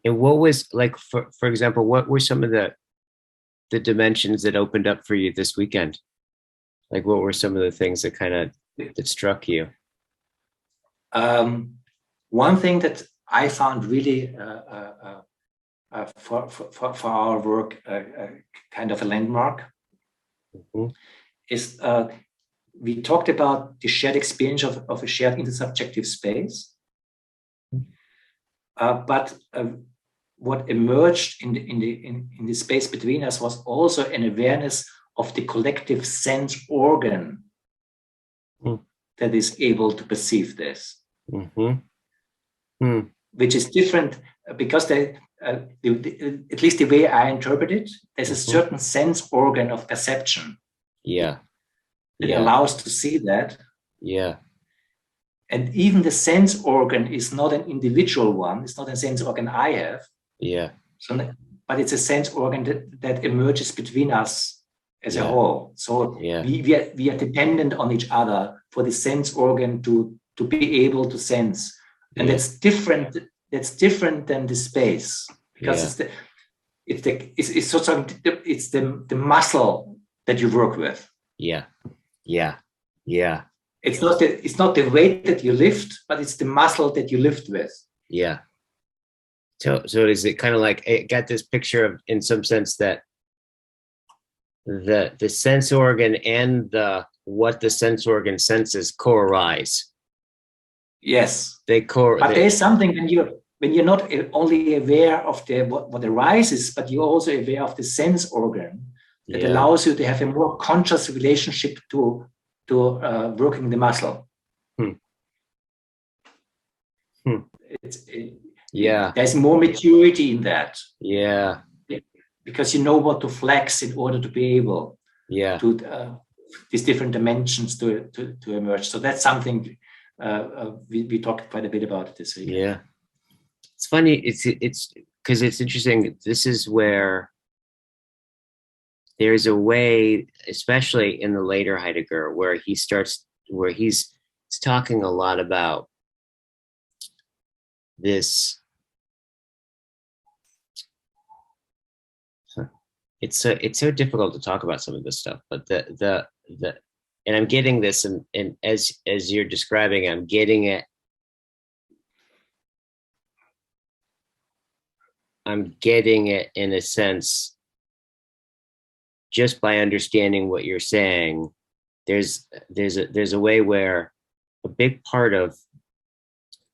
And what was, like, for example, what were some of the dimensions that opened up for you this weekend? Like, what were some of the things that struck you? One thing that I found really for our work kind of a landmark is we talked about the shared experience of a shared intersubjective space, but what emerged in the space between us was also an awareness of the collective sense organ that is able to perceive this. Which is different because at least the way I interpret it, there's a certain sense organ of perception. That allows to see that. And even the sense organ is not an individual one. It's not a sense organ I have. But it's a sense organ that emerges between us as a whole. So we are dependent on each other for the sense organ to be able to sense. And that's different. That's different than the space, because it's the muscle that you work with. It's not the weight that you lift, but it's the muscle that you lift with. So is it kind of like, it got this picture of, in some sense, that the sense organ and what the sense organ senses co-arise. Yes, but there's something when you're not only aware of what arises, but you're also aware of the sense organ that allows you to have a more conscious relationship to working the muscle. There's more maturity in that. Because you know what to flex in order to be able to these different dimensions to emerge. So that's something we talked quite a bit about this week. It's funny. It's because it's interesting. This is where there's a way, especially in the later Heidegger, where he's talking a lot about this it's so difficult to talk about some of this stuff, but the and I'm getting this, and as you're describing, I'm getting it. I'm getting it in a sense just by understanding what you're saying. There's a way where a big part of,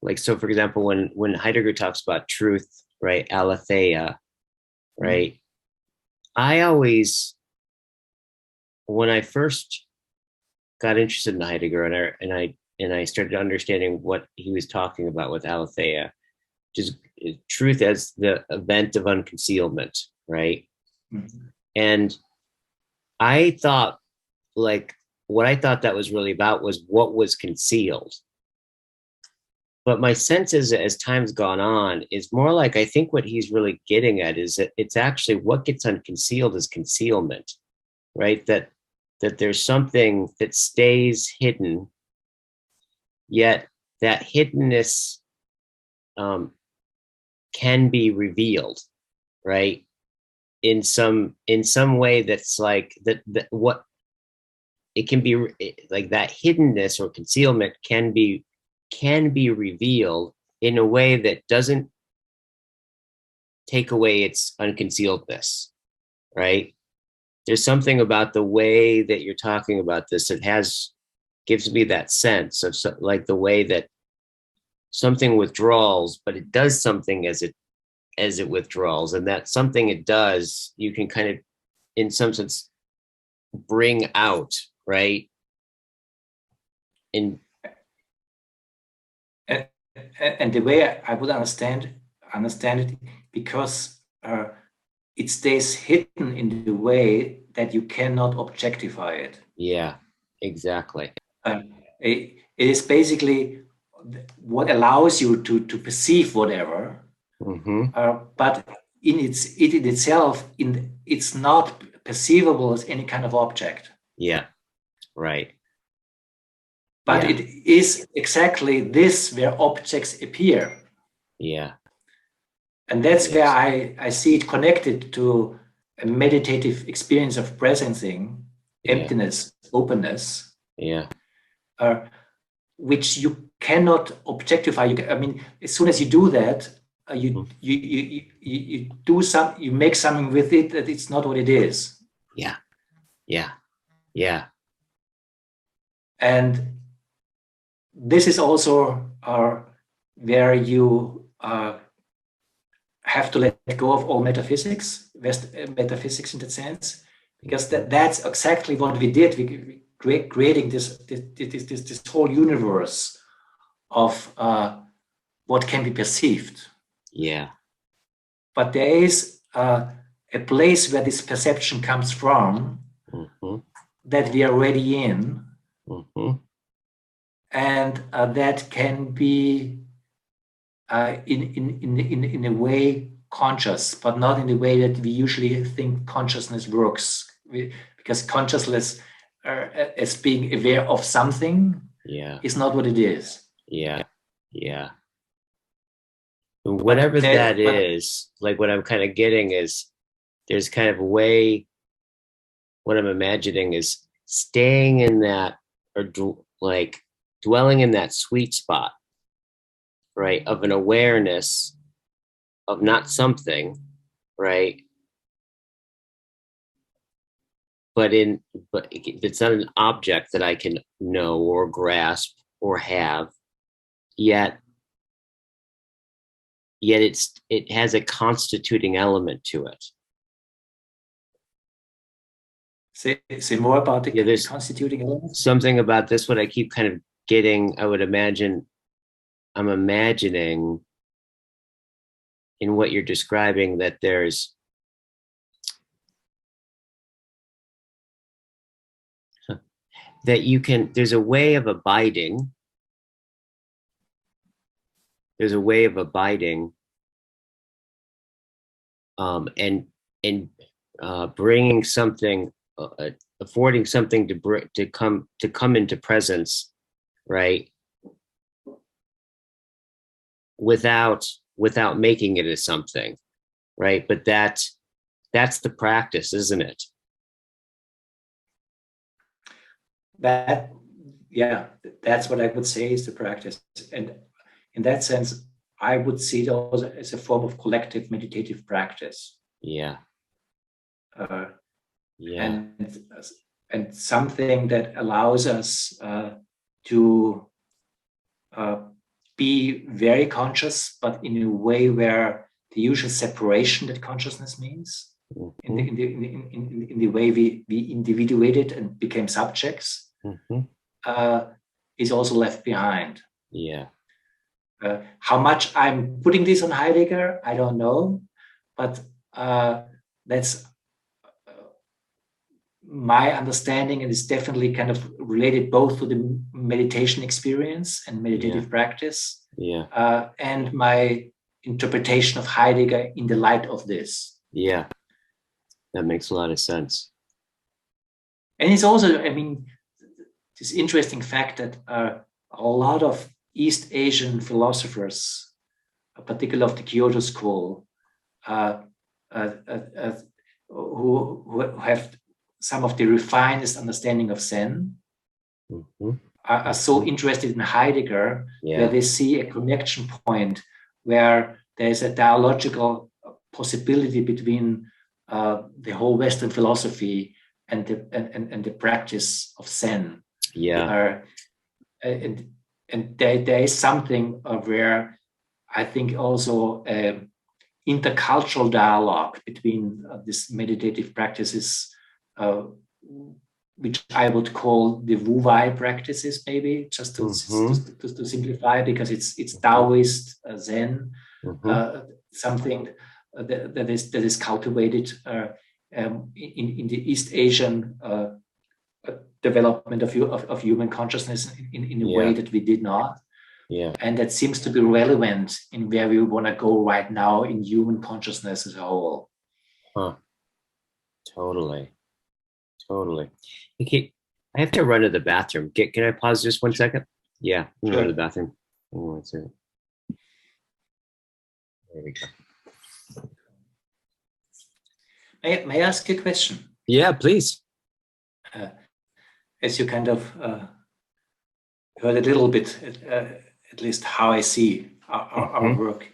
like, so for example, when Heidegger talks about truth, right, aletheia, right, I always, when I first got interested in Heidegger, and I started understanding what he was talking about with aletheia, just truth as the event of unconcealment, right? Mm-hmm. And I thought, like, what I thought that was really about was what was concealed. But my sense is, as time's gone on, is more like, I think what he's really getting at is that it's actually what gets unconcealed is concealment, right? That there's something that stays hidden, yet that hiddenness can be revealed, right? In some way that's like that what it can be, like that hiddenness or concealment can be revealed in a way that doesn't take away its unconcealedness, right? There's something about the way that you're talking about this that gives me that sense of, like, the way that something withdraws, but it does something as it withdraws, and that something it does, you can kind of, in some sense, bring out, right? And the way I would understand it, because it stays hidden in the way that you cannot objectify it. Yeah, exactly. It is basically what allows you to perceive whatever, but in itself, it's not perceivable as any kind of object. Yeah, right. But it is exactly this where objects appear. Yeah. And that's where I see it connected to a meditative experience of presencing, emptiness, openness. Yeah. Which you cannot objectify. I mean, as soon as you do that, you do you make something with it that it's not what it is. Yeah. Yeah. Yeah. And this is also where you have to let go of all metaphysics, metaphysics in that sense, because that's exactly what we did. We creating this whole universe of what can be perceived. Yeah. But there is a place where this perception comes from, that we are already in, and that can be in a way conscious, but not in the way that we usually think consciousness works. Because consciousness, as being aware of something, is not what it is. Yeah. Whatever that is, like, what I'm kind of getting is, there's kind of a way, what I'm imagining is staying in that, or like dwelling in that sweet spot, right, of an awareness of not something, right, but it's not an object that I can know or grasp or have, yet it has a constituting element to it. Say more about the constituting element. Something about this, what I keep kind of getting, I'm imagining in what you're describing, that there's there's a way of abiding. There's a way of abiding, and bringing something, affording something to come into presence, right? Without making it as something, right? But that that's the practice, isn't it? That's what I would say is the practice. And in that sense, I would see it also as a form of collective meditative practice. Yeah. And something that allows us to be very conscious, but in a way where the usual separation that consciousness means, in the way we individuated and became subjects, is also left behind. Yeah. How much I'm putting this on Heidegger, I don't know, but that's my understanding, and it's definitely kind of related both to the meditation experience and meditative practice, and my interpretation of Heidegger in the light of this. Yeah, that makes a lot of sense. And it's also, I mean, this interesting fact that a lot of East Asian philosophers, particularly of the Kyoto school, who have some of the refinest understanding of Zen, are so interested in Heidegger, where they see a connection point where there is a dialogical possibility between the whole Western philosophy and the practice of Zen. And there is something where I think also intercultural dialogue between these meditative practices, which I would call the Wu Wei practices, maybe just to simplify, because it's Taoist Zen, something that is cultivated in the East Asian development of human consciousness in a way that we did not. And that seems to be relevant in where we want to go right now in human consciousness as a whole. Totally. Okay, I have to run to the bathroom. Can I pause just 1 second? Yeah, I'm gonna run to the bathroom. 1 second. There we go. May I ask you a question? Yeah, please. As you kind of heard a little bit, at least how I see our work,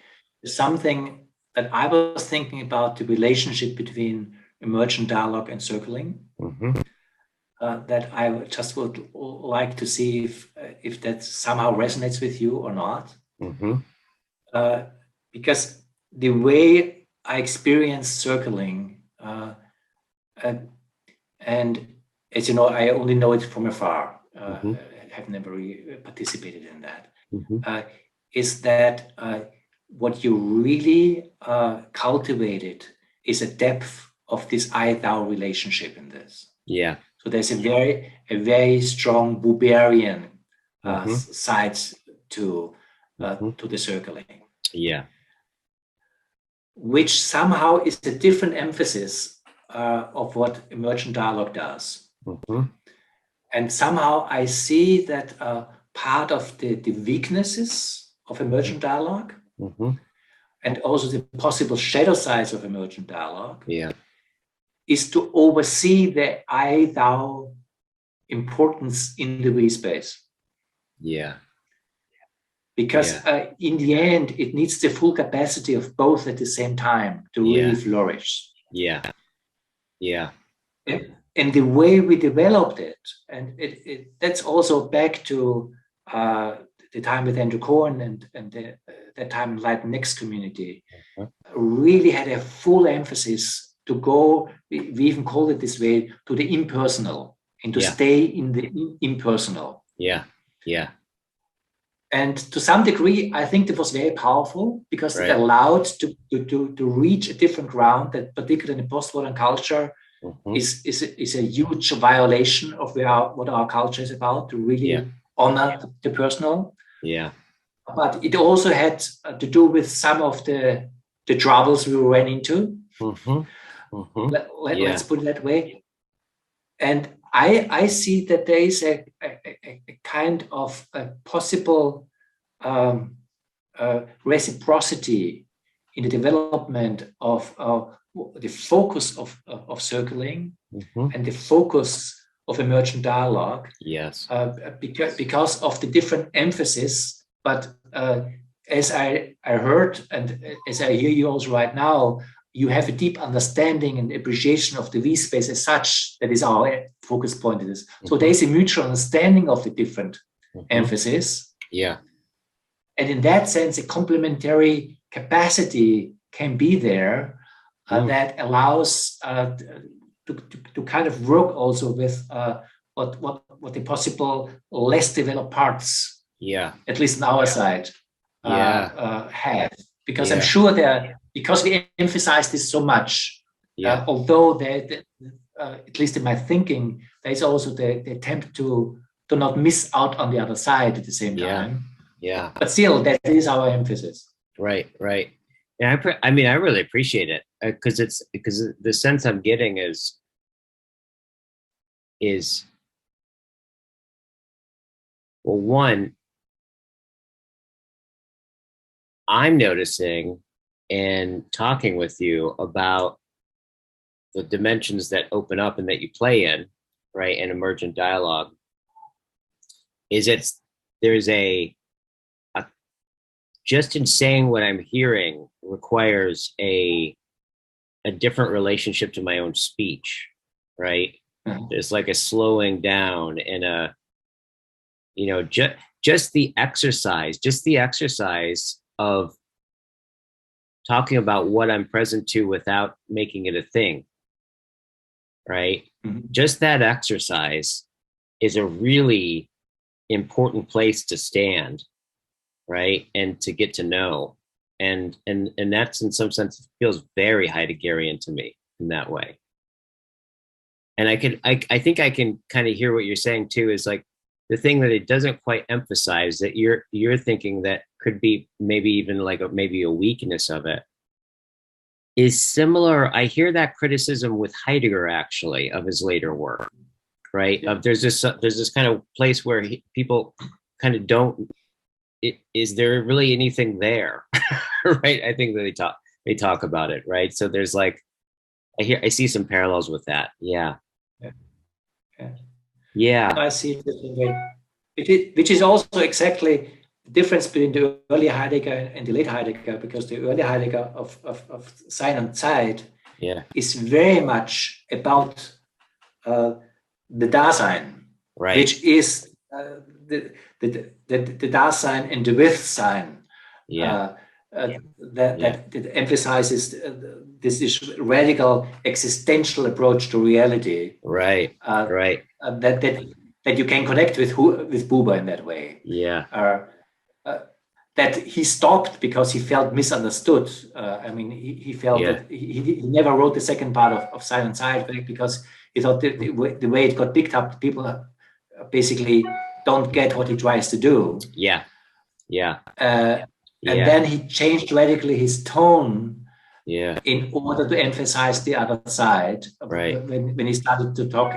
something that I was thinking about, the relationship between emergent dialogue and circling, that I just would like to see if that somehow resonates with you or not. Because the way I experience circling, and as you know, I only know it from afar, have never really participated in that, is that what you really cultivated is a depth of this I-thou relationship in this. So there's a very strong Buberian side to the circling. Which somehow is a different emphasis of what emergent dialogue does. And somehow I see that part of the weaknesses of emergent dialogue, and also the possible shadow sides of emergent dialogue, is to oversee the I-thou importance in the we space. Because in the end, it needs the full capacity of both at the same time to really flourish. And the way we developed it, and that's also back to the time with Andrew Cohen and that time Enlightened Next community, really had a full emphasis to go, we even call it this way, to the impersonal, and to stay in the impersonal. And to some degree, I think that was very powerful, because it allowed to reach a different ground that, particularly in the post-modern culture, is a huge violation of what our culture is about, to really honor the personal. But it also had to do with some of the troubles we ran into. Let's put it that way. And I see that there is a kind of a possible reciprocity in the development of the focus of circling and the focus of emergent dialogue. Yes. Because of the different emphasis, but as I heard and as I hear you also right now, you have a deep understanding and appreciation of the V space as such. That is our focus point. It is. So there is a mutual understanding of the different emphasis. Yeah. And in that sense, a complementary capacity can be there that allows to kind of work also with what the possible less developed parts, at least on our side, have. Because I'm sure because we emphasize this so much, although at least in my thinking, there's also the attempt to not miss out on the other side at the same time. Yeah. But still, that is our emphasis. Right. And I mean, I really appreciate it because the sense I'm getting is well, one, I'm noticing and talking with you about the dimensions that open up and that you play in, right, in emergent dialogue, there's a just in saying what I'm hearing requires a different relationship to my own speech, right? There's like a slowing down and a, just the exercise of talking about what I'm present to without making it a thing, right? Just that exercise is a really important place to stand, right? And to get to know. And that's in some sense feels very Heideggerian to me in that way. And I think I can kind of hear what you're saying too, is like the thing that it doesn't quite emphasize that you're thinking that could be maybe even like maybe a weakness of it is similar. I hear that criticism with Heidegger actually of his later work, right? There's this kind of place where people kind of don't. Is there really anything there, right? I think that they talk about it, right? So there's like I see some parallels with that. Yeah. I see it the way, which is also exactly the difference between the early Heidegger and the late Heidegger, because the early Heidegger of Sein und Zeit is very much about the Dasein, right, which is the Dasein and the with-Sein. That emphasizes this radical existential approach to reality. Right. That you can connect with Buber in that way. That he stopped because he felt misunderstood. He felt that he never wrote the second part of Sein und Zeit because he thought the way it got picked up, people basically don't get what he tries to do. And then he changed radically his tone in order to emphasize the other side when he started to talk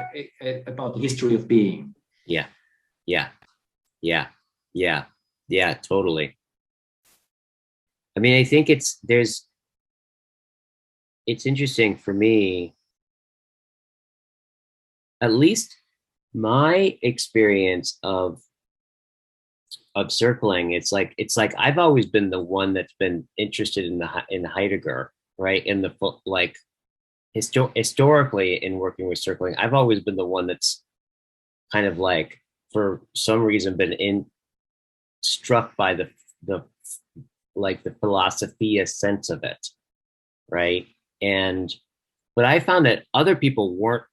about the history of being. Totally. I mean, I think it's interesting for me, at least my experience of circling. It's like I've always been the one that's been interested in Heidegger, right? In the like historically in working with circling, I've always been the one that's kind of like for some reason been struck by the philosophia sense of it, right? But I found that other people weren't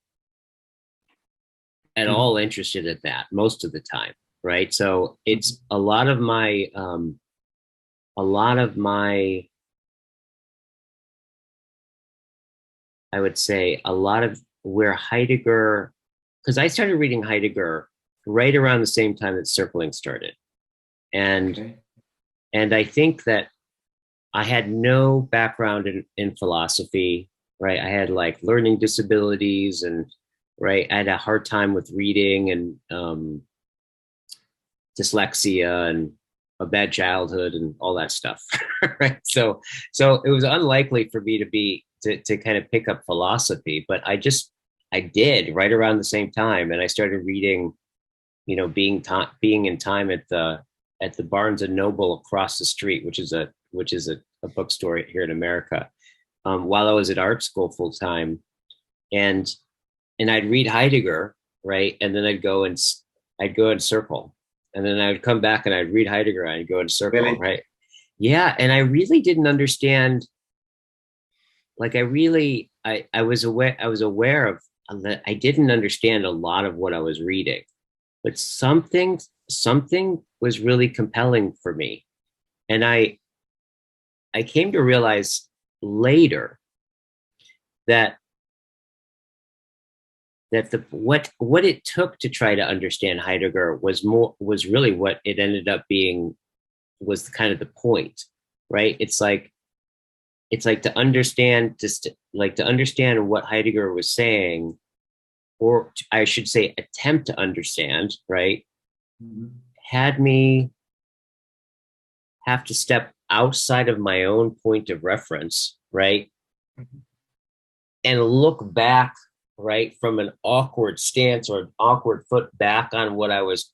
at all interested in that most of the time, right? So it's a lot of my I would say a lot of where Heidegger, because I started reading Heidegger right around the same time that circling started. And I think that I had no background in philosophy, right? I had like learning disabilities and I had a hard time with reading and dyslexia and a bad childhood and all that stuff, right? So it was unlikely for me to be to kind of pick up philosophy, but I did right around the same time, and I started reading, being in time at the Barnes and Noble across the street, which is a bookstore here in America, while I was at art school full time, and I'd read Heidegger, right, and then I'd go and circle, and then I would come back and I'd read Heidegger and I'd go and circle, really? Right, yeah, and I really didn't understand. Like I was aware of that. I didn't understand a lot of what I was reading, but something was really compelling for me, and I came to realize later that what it took to try to understand Heidegger was really what it ended up being, was kind of the point, right? It's like to understand what Heidegger was saying, or I should say attempt to understand, right, had me have to step outside of my own point of reference, right, and look back, right, from an awkward stance or an awkward foot back on what I was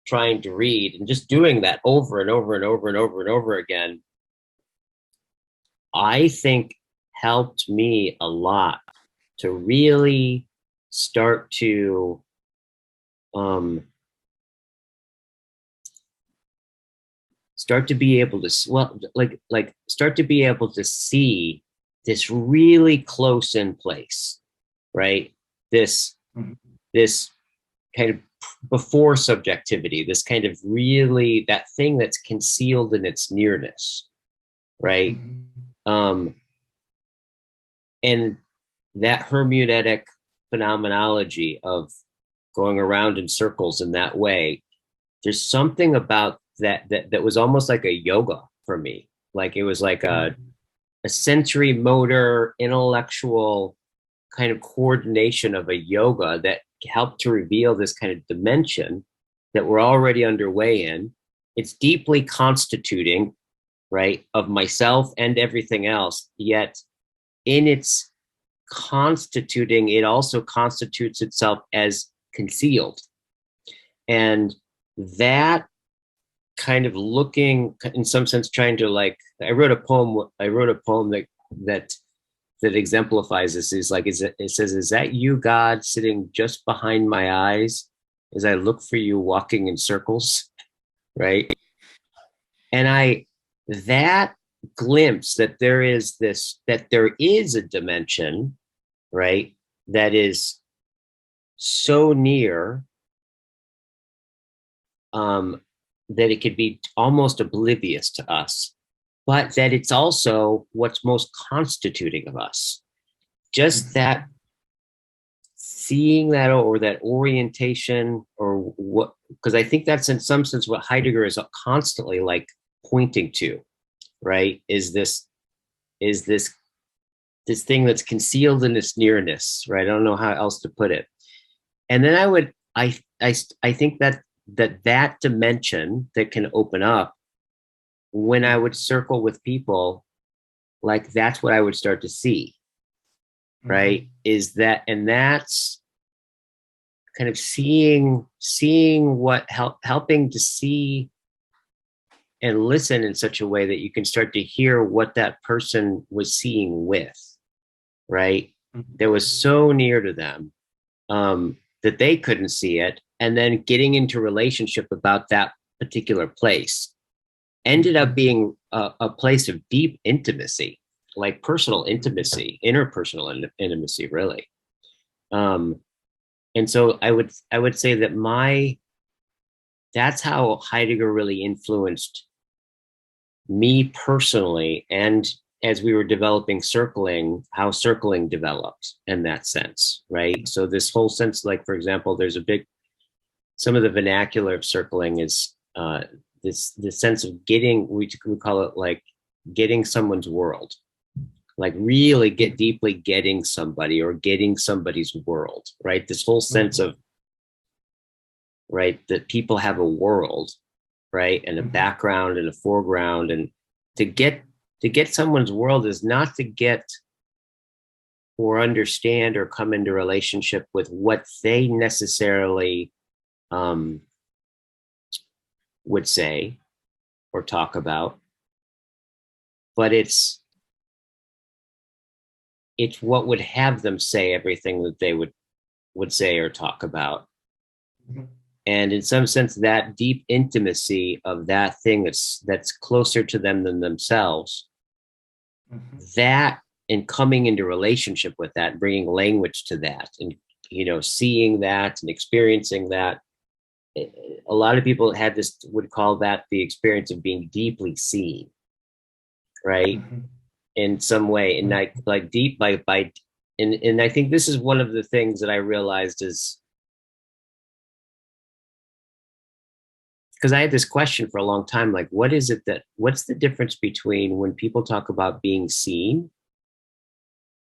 trying to read, and just doing that over and over and over and over and over again, I think helped me a lot to really start to be able to start to be able to see this really close in place, right? This kind of before subjectivity, this kind of really, that thing that's concealed in its nearness, right? And that hermeneutic phenomenology of going around in circles in that way, there's something about that was almost like a yoga for me. Like it was like a sensory motor intellectual kind of coordination of a yoga that helped to reveal this kind of dimension that we're already underway in. It's deeply constituting, right, of myself and everything else, yet in its constituting, it also constitutes itself as concealed. And that kind of looking, in some sense, trying to I wrote a poem that exemplifies this. Is like, it says, "Is that you, God, sitting just behind my eyes as I look for you walking in circles?" Right? And that glimpse that there is a dimension, right, that is so near, that it could be almost oblivious to us, but that it's also what's most constituting of us. Just that seeing that, or that orientation, or what, because I think that's in some sense what Heidegger is constantly pointing to, right? Is this thing that's concealed in its nearness, right? I don't know how else to put it. And then I think that dimension that can open up when I would circle with people, that's what I would start to see, right? Is that, and that's kind of seeing what helping to see and listen in such a way that you can start to hear what that person was seeing with, right? That was so near to them, that they couldn't see it. And then getting into relationship about that particular place ended up being a place of deep intimacy, like personal intimacy, interpersonal intimacy, really. And so I would say that that's how Heidegger really influenced me personally, and as we were developing circling, how circling developed in that sense, right? So this whole sense, for example, there's some of the vernacular of circling is this sense of getting, we call it getting someone's world, really deeply getting somebody, or getting somebody's world, right? This whole sense of, right, that people have a world, right, and a background and a foreground, and to get someone's world is not to get or understand or come into relationship with what they necessarily would say or talk about, but it's what would have them say everything that they would say or talk about. Mm-hmm. And in some sense, that deep intimacy of that thing that's closer to them than themselves, mm-hmm. that, and coming into relationship with that, bringing language to that, and seeing that and experiencing that. A lot of people would call that the experience of being deeply seen, right? Mm-hmm. In some way, and like deep by and I think this is one of the things that I realized is, because I had this question for a long time, like, what's the difference between when people talk about being seen?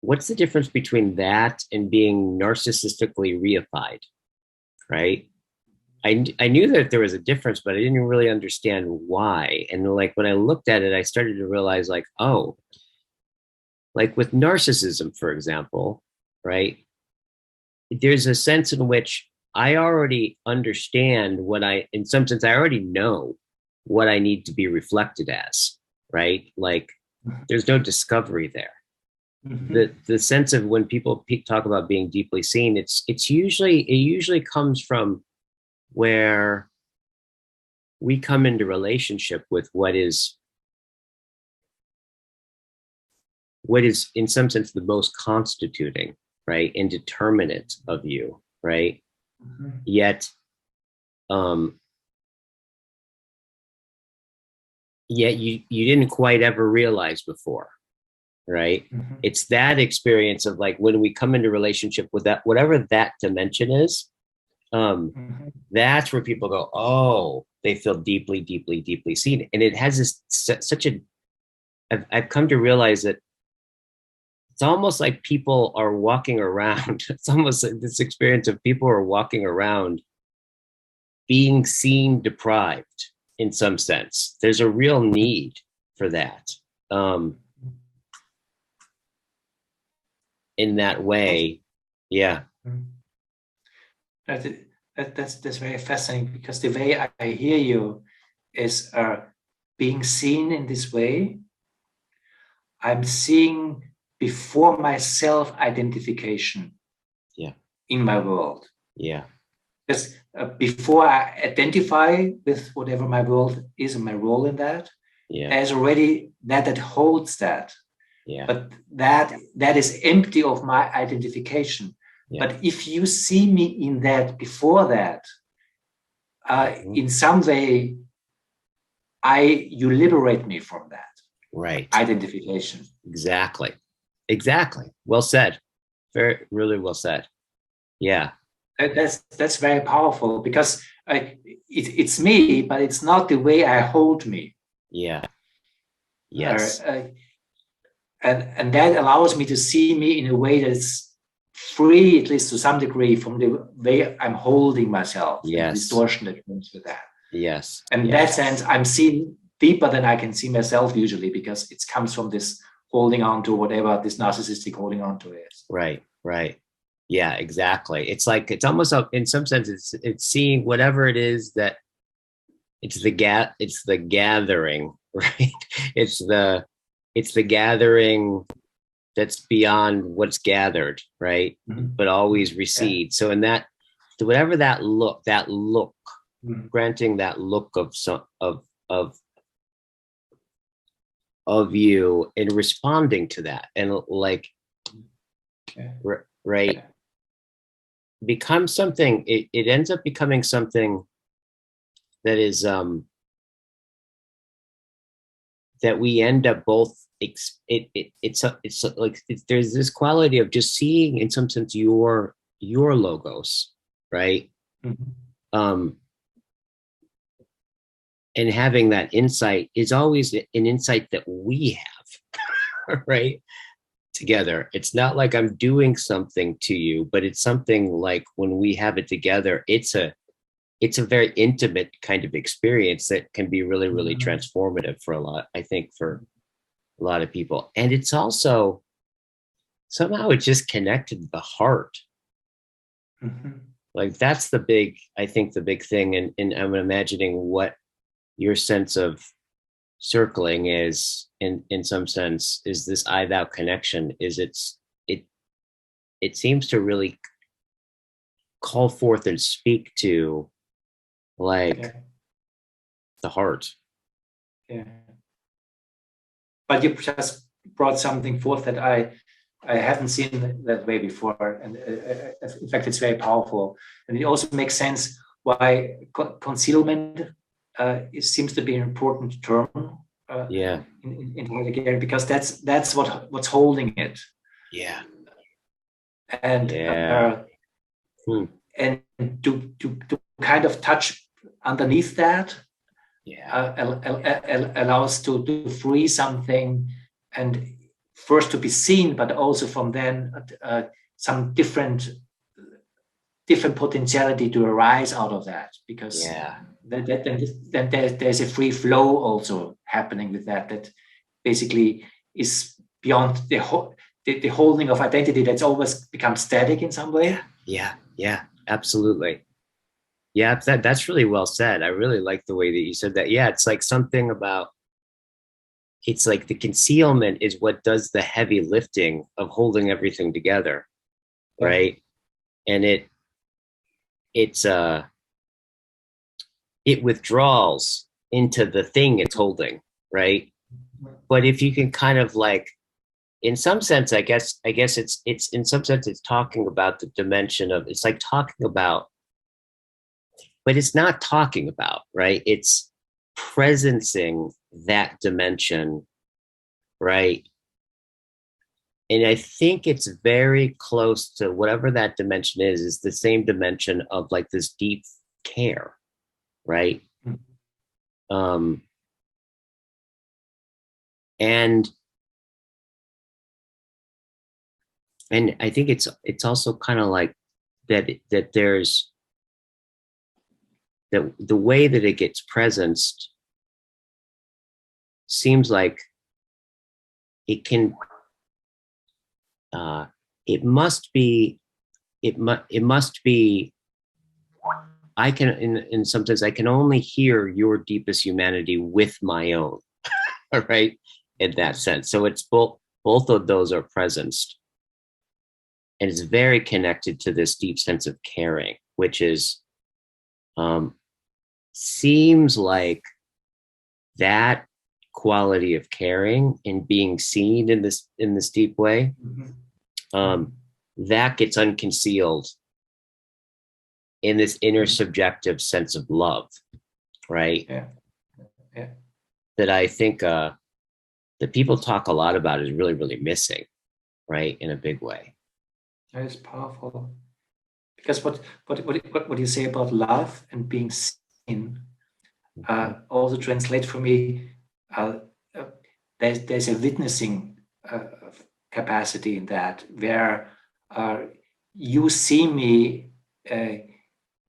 What's the difference between that and being narcissistically reified, right? I knew that there was a difference, but I didn't really understand why. And like, when I looked at it, I started to realize, like, oh, like with narcissism, for example, right? There's a sense in which I already understand in some sense, I already know what I need to be reflected as, right? Like, there's no discovery there. Mm-hmm. The sense of when people talk about being deeply seen, it usually comes from where we come into relationship with what is in some sense the most constituting, right, and determinate of you, right? Mm-hmm. Yet you didn't quite ever realize before, right? Mm-hmm. It's that experience of like when we come into relationship with that, whatever that dimension is, mm-hmm. that's where people go, oh, they feel deeply, deeply, deeply seen. And it has I've come to realize that it's almost like people are walking around. It's almost like this experience of people are walking around being seen deprived in some sense. There's a real need for that. In that way, yeah. That's very fascinating, because the way I hear you is being seen in this way. I'm seeing before my self-identification, yeah, in my world. Yeah. Because before I identify with whatever my world is and my role in that, yeah, there's already that holds that. Yeah. But that is empty of my identification. Yeah. But if you see me in that before that, mm-hmm. in some way, you liberate me from that. Right. Identification. Exactly. Well said. Very, really well said. Yeah. That's very powerful, because it's me, but it's not the way I hold me. Yeah. Yes. And that allows me to see me in a way that's free, at least to some degree, from the way I'm holding myself. Yes. The distortion that comes with that. Yes. And in that sense, I'm seen deeper than I can see myself usually, because it comes from this holding on to whatever this narcissistic holding on to is. Right. Yeah, exactly. It's like, it's almost in some sense, it's seeing whatever it is that it's the gathering, right? It's the gathering that's beyond what's gathered, right? Mm-hmm. But always recedes. Yeah. So in that, whatever that look, mm-hmm. granting that look of you and responding to that, and like, right, becomes something. It ends up becoming something that is that we end up both. It's like there's this quality of just seeing, in some sense, your logos, right? Mm-hmm. And having that insight is always an insight that we have, right? Together. It's not like I'm doing something to you, but it's something like when we have it together, it's a very intimate kind of experience that can be really, really mm-hmm. transformative for a lot of people. And it's also, somehow it just connected to the heart. Like that's the big, I think the big thing. And I'm imagining what your sense of circling is in some sense is this I thou connection is it seems to really call forth and speak to like the heart. Yeah. But you just brought something forth that I haven't seen that way before, and in fact, it's very powerful, and it also makes sense why concealment it seems to be an important term. In Heidegger, because that's what's holding it. Yeah. And and to kind of touch underneath that. Allows to free something, and first to be seen, but also from then some different potentiality to arise out of that, because then there's a free flow also happening with that basically is beyond the holding of identity that's always become static in some way. Yeah, absolutely. Yeah, that's really well said. I really like the way that you said that. Yeah, it's like something about, it's like the concealment is what does the heavy lifting of holding everything together, right? And it withdraws into the thing it's holding, right? But if you can kind of like, in some sense, I guess it's in some sense it's talking about the dimension of, it's like talking about, but it's not talking about, right? It's presencing that dimension, right? And I think it's very close to whatever that dimension is the same dimension of like this deep care, right? And I think it's also kind of like that there's that the way that it gets presenced seems like it can it must be I can in some sense I can only hear your deepest humanity with my own right, in that sense. So it's both of those are presenced, and it's very connected to this deep sense of caring, which is seems like that quality of caring and being seen in this deep way, that gets unconcealed in this inner subjective sense of love, right? That I think that people talk a lot about is really, really missing, right, in a big way. That is powerful, because what you say about love and being seen also translate for me. There's a witnessing capacity in that, where you see me,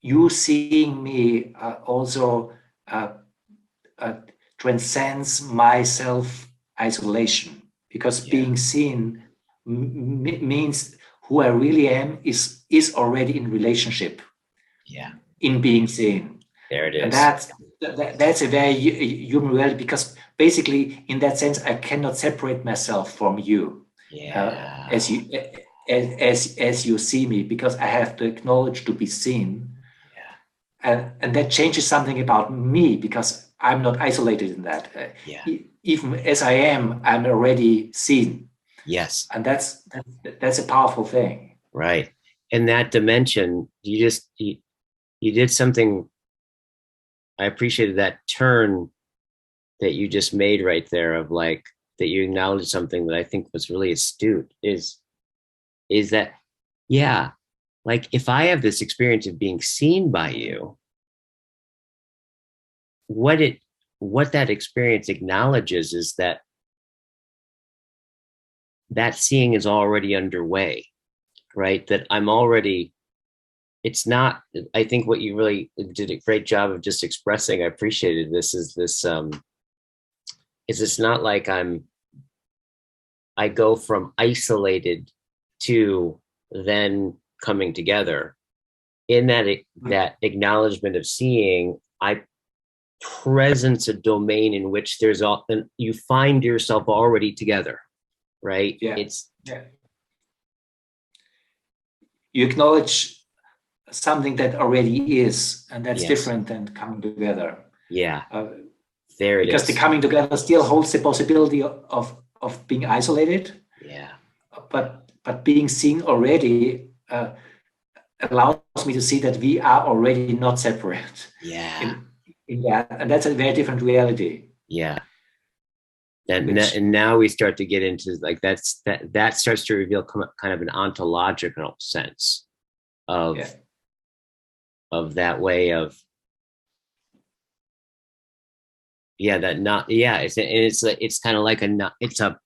you seeing me also transcends my self-isolation, because being seen means who I really am is already in relationship. In being seen. There it is. And that's a very human reality, because basically in that sense I cannot separate myself from you as you see me, because I have to acknowledge to be seen. And that changes something about me, because I'm not isolated in that. Even as I am, I'm already seen. Yes. And that's a powerful thing. Right. In that dimension, you did something. I appreciated that turn that you just made right there, of like that you acknowledged something that I think was really astute, is that, yeah, like if I have this experience of being seen by you, what that experience acknowledges is that seeing is already underway, right? That I'm already, it's not, I think what you really did a great job of just expressing, I appreciated this, is it's not like I go from isolated to then coming together. In that acknowledgement of seeing, I presence a domain in which there's all, and you find yourself already together, right? Yeah. You acknowledge something that already is, and that's different than coming together. Yeah. There it because is. The coming together still holds the possibility of being isolated. Yeah. But being seen already allows me to see that we are already not separate. Yeah. In that, and that's a very different reality. Yeah. And now we start to get into like that starts to reveal kind of an ontological sense of that way of it's kind of like it's a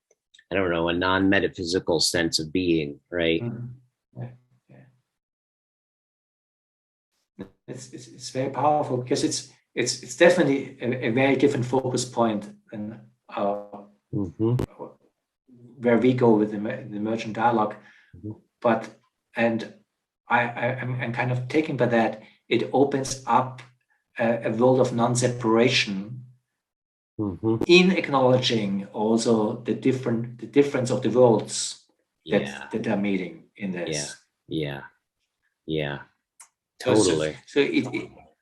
I don't know, a non-metaphysical sense of being, right? Mm-hmm. It's very powerful because it's definitely a very different focus point than where we go with the emergent dialogue. But I'm kind of taken by that. It opens up a world of non-separation in acknowledging also the difference of the worlds that are meeting in this. Yeah. Totally. So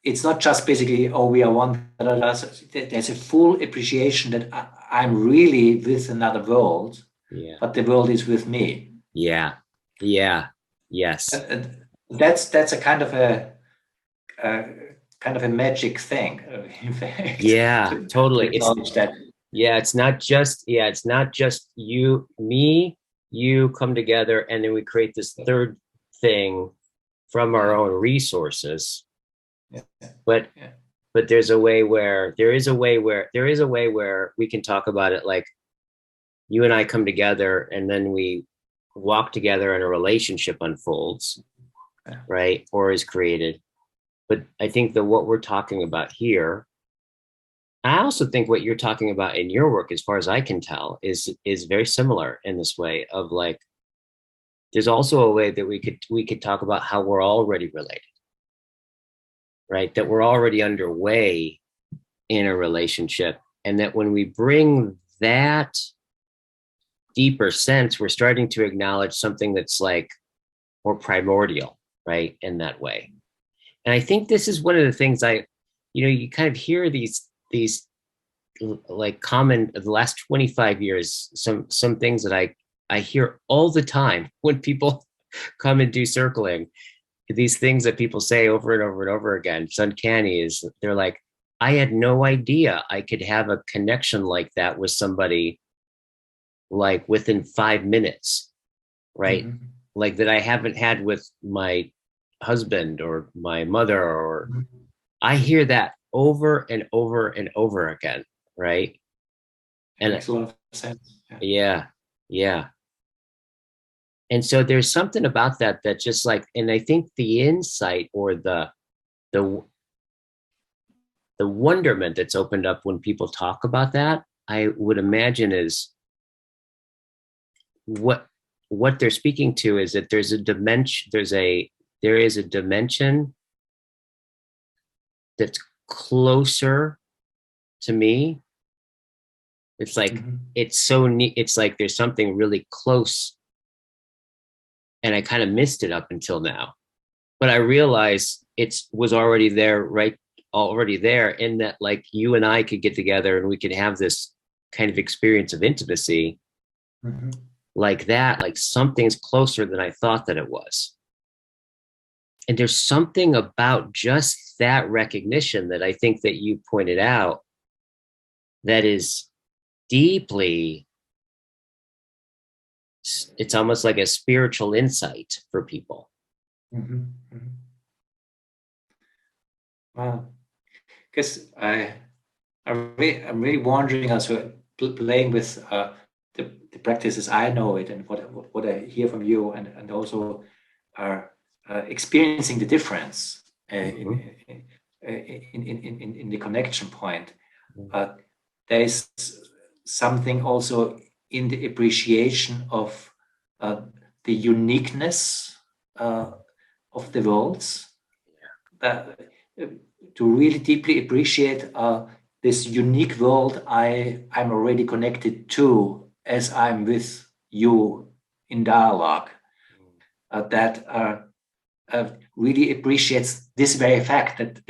it's not just basically, we are one. There's a full appreciation that I'm really with another world, but the world is with me. Yeah. Yes. And that's a kind of a magic thing, in fact. Yeah, totally. It's not just you, me, you come together, and then we create this third thing from our own resources. But there is a way where we can talk about it like you and I come together, and then we walk together and a relationship unfolds, right? Or is created. But I think that what we're talking about here, I also think what you're talking about in your work, as far as I can tell, is very similar in this way of like, there's also a way that we could talk about how we're already related, right? That we're already underway in a relationship. And that when we bring that deeper sense, we're starting to acknowledge something that's like more primordial, right? In that way. And I think this is one of the things you kind of hear these like common of the last 25 years, some things that I hear all the time when people come and do circling, these things that people say over and over and over again. It's uncanny. Is they're like, I had no idea I could have a connection like that with somebody like within 5 minutes, right? Mm-hmm. Like that I haven't had with my husband or my mother, or I hear that over and over and over again, right? And it makes a lot of sense. Yeah. And so there's something about that just like, and I think the insight or the wonderment that's opened up when people talk about that, I would imagine is what they're speaking to is that there's a dimension, there is a dimension that's closer to me. It's like, it's so neat. It's like there's something really close, and I kind of missed it up until now, but I realized it was already there, right? Already there, in that like you and I could get together and we could have this kind of experience of intimacy like that, like something's closer than I thought that it was. And there's something about just that recognition that I think that you pointed out that is deeply, it's almost like a spiritual insight for people. Wow. Because I'm really wondering also, playing with the practices I know it and what I hear from you, and also are experiencing the difference in the connection point. But there is something also in the appreciation of the uniqueness of the worlds, to really deeply appreciate this unique world I'm already connected to as I'm with you in dialogue, that really appreciates this very fact that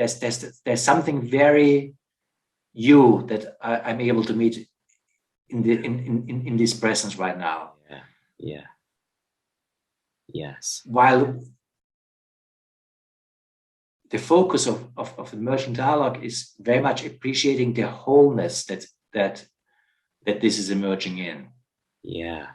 there's something very you that I'm able to meet in this presence right now. Yeah. Yes. While the focus of emergent dialogue is very much appreciating the wholeness that this is emerging in. Yeah.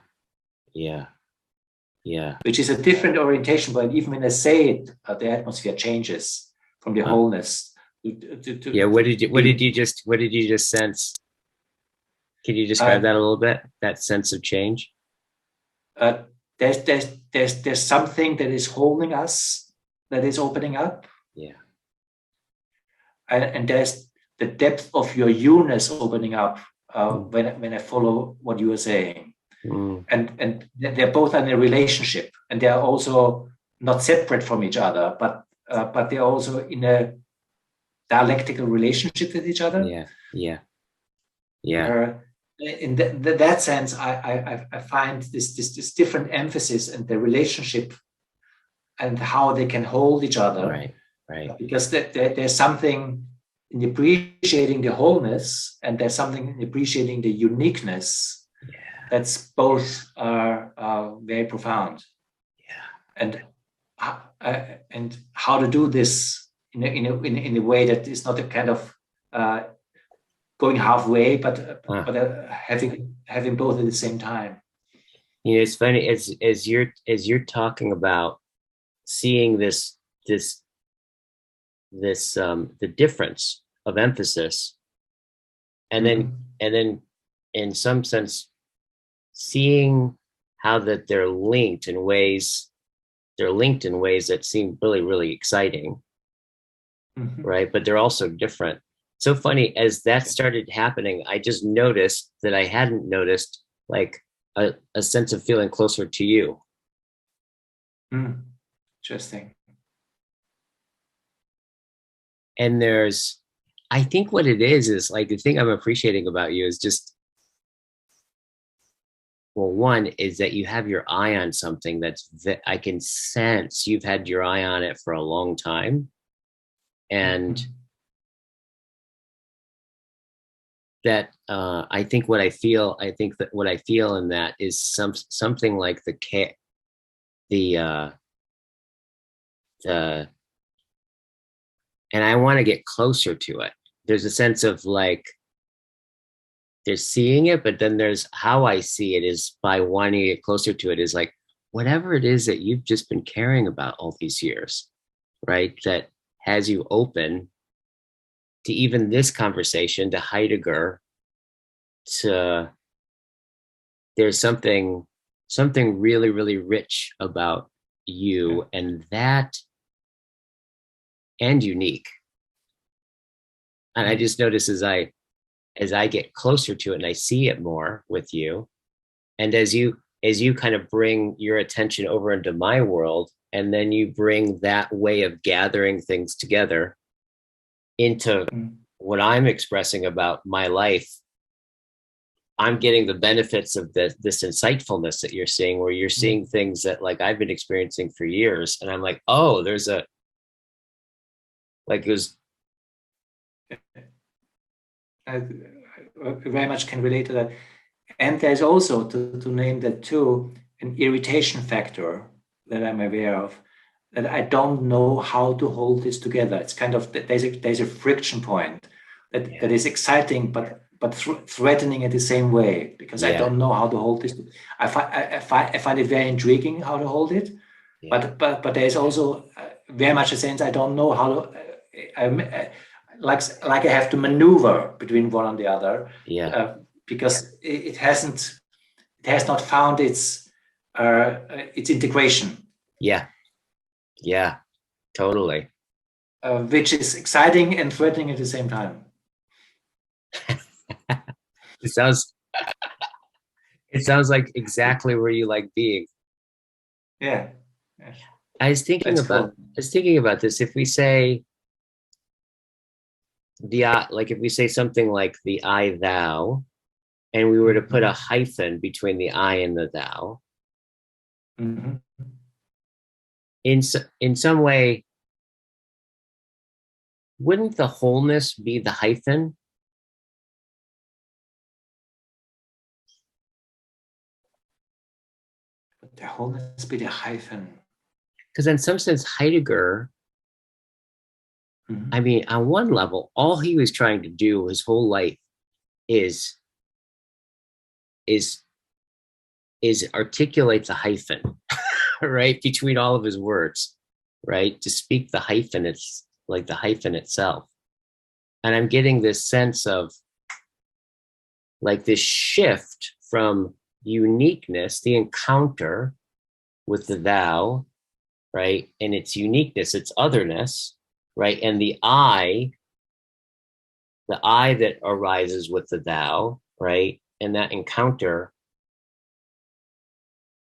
Which is a different orientation, but even when I say it, the atmosphere changes from the wholeness. What did you just sense? Can you describe that a little bit? That sense of change? There's something that is holding us, that is opening up. Yeah. And there's the depth of your you-ness opening up when I follow what you are saying. And they're both in a relationship, and they are also not separate from each other, but they're also in a dialectical relationship with each other. Yeah. In that sense, I find this different emphasis and the relationship and how they can hold each other. Right. Because there's something in appreciating the wholeness, and there's something in appreciating the uniqueness. That's both are very profound. And how to do this in a way that is not a kind of going halfway, but having both at the same time. It's funny as you're talking about seeing this the difference of emphasis, and then in some sense seeing how that they're linked in ways that seem really, really exciting. Right? But they're also different. So funny, as that started happening, I just noticed that I hadn't noticed, like a sense of feeling closer to you. Interesting. And I think what it is like, the thing I'm appreciating about you is just, well, one is that you have your eye on something that I can sense you've had your eye on it for a long time. And that I think what I feel in that is something like and I want to get closer to it. There's a sense of like, there's seeing it, but then there's how I see it is by wanting to get closer to it is like, whatever it is that you've just been caring about all these years, right? That has you open to even this conversation, to Heidegger, to there's something really, really rich about you, and unique. And I just notice as I get closer to it and I see it more with you, and as you kind of bring your attention over into my world, and then you bring that way of gathering things together into what I'm expressing about my life, I'm getting the benefits of this insightfulness that you're seeing, where you're seeing things that like I've been experiencing for years. And I'm like, oh, there's it was. I very much can relate to that. And there's also, to name that too, an irritation factor that I'm aware of, that I don't know how to hold this together. It's kind of, there's a friction point that is exciting, but threatening in the same way, because I don't know how to hold this. I find it very intriguing how to hold it, but there's also very much a sense I don't know how to, like I have to maneuver between one and the other, because it has not found its integration. Yeah, totally. Which is exciting and threatening at the same time. It sounds like exactly where you like being. Yeah. Yeah. I was thinking That's about cool. this. If we say like if we say something like the I thou, and we were to put a Mm-hmm. hyphen between the I and the thou, Mm-hmm. in some way, wouldn't the wholeness be the hyphen? The wholeness be the hyphen. Because in some sense, Heidegger, I Mm-hmm. mean, on one level, all he was trying to do his whole life is is articulate the hyphen, right, between all of his words, right? To speak the hyphen, it's like the hyphen itself. And I'm getting this sense of like this shift from uniqueness, the encounter with the thou, right? And its uniqueness, its otherness, right? And the I that arises with the thou, right? And that encounter,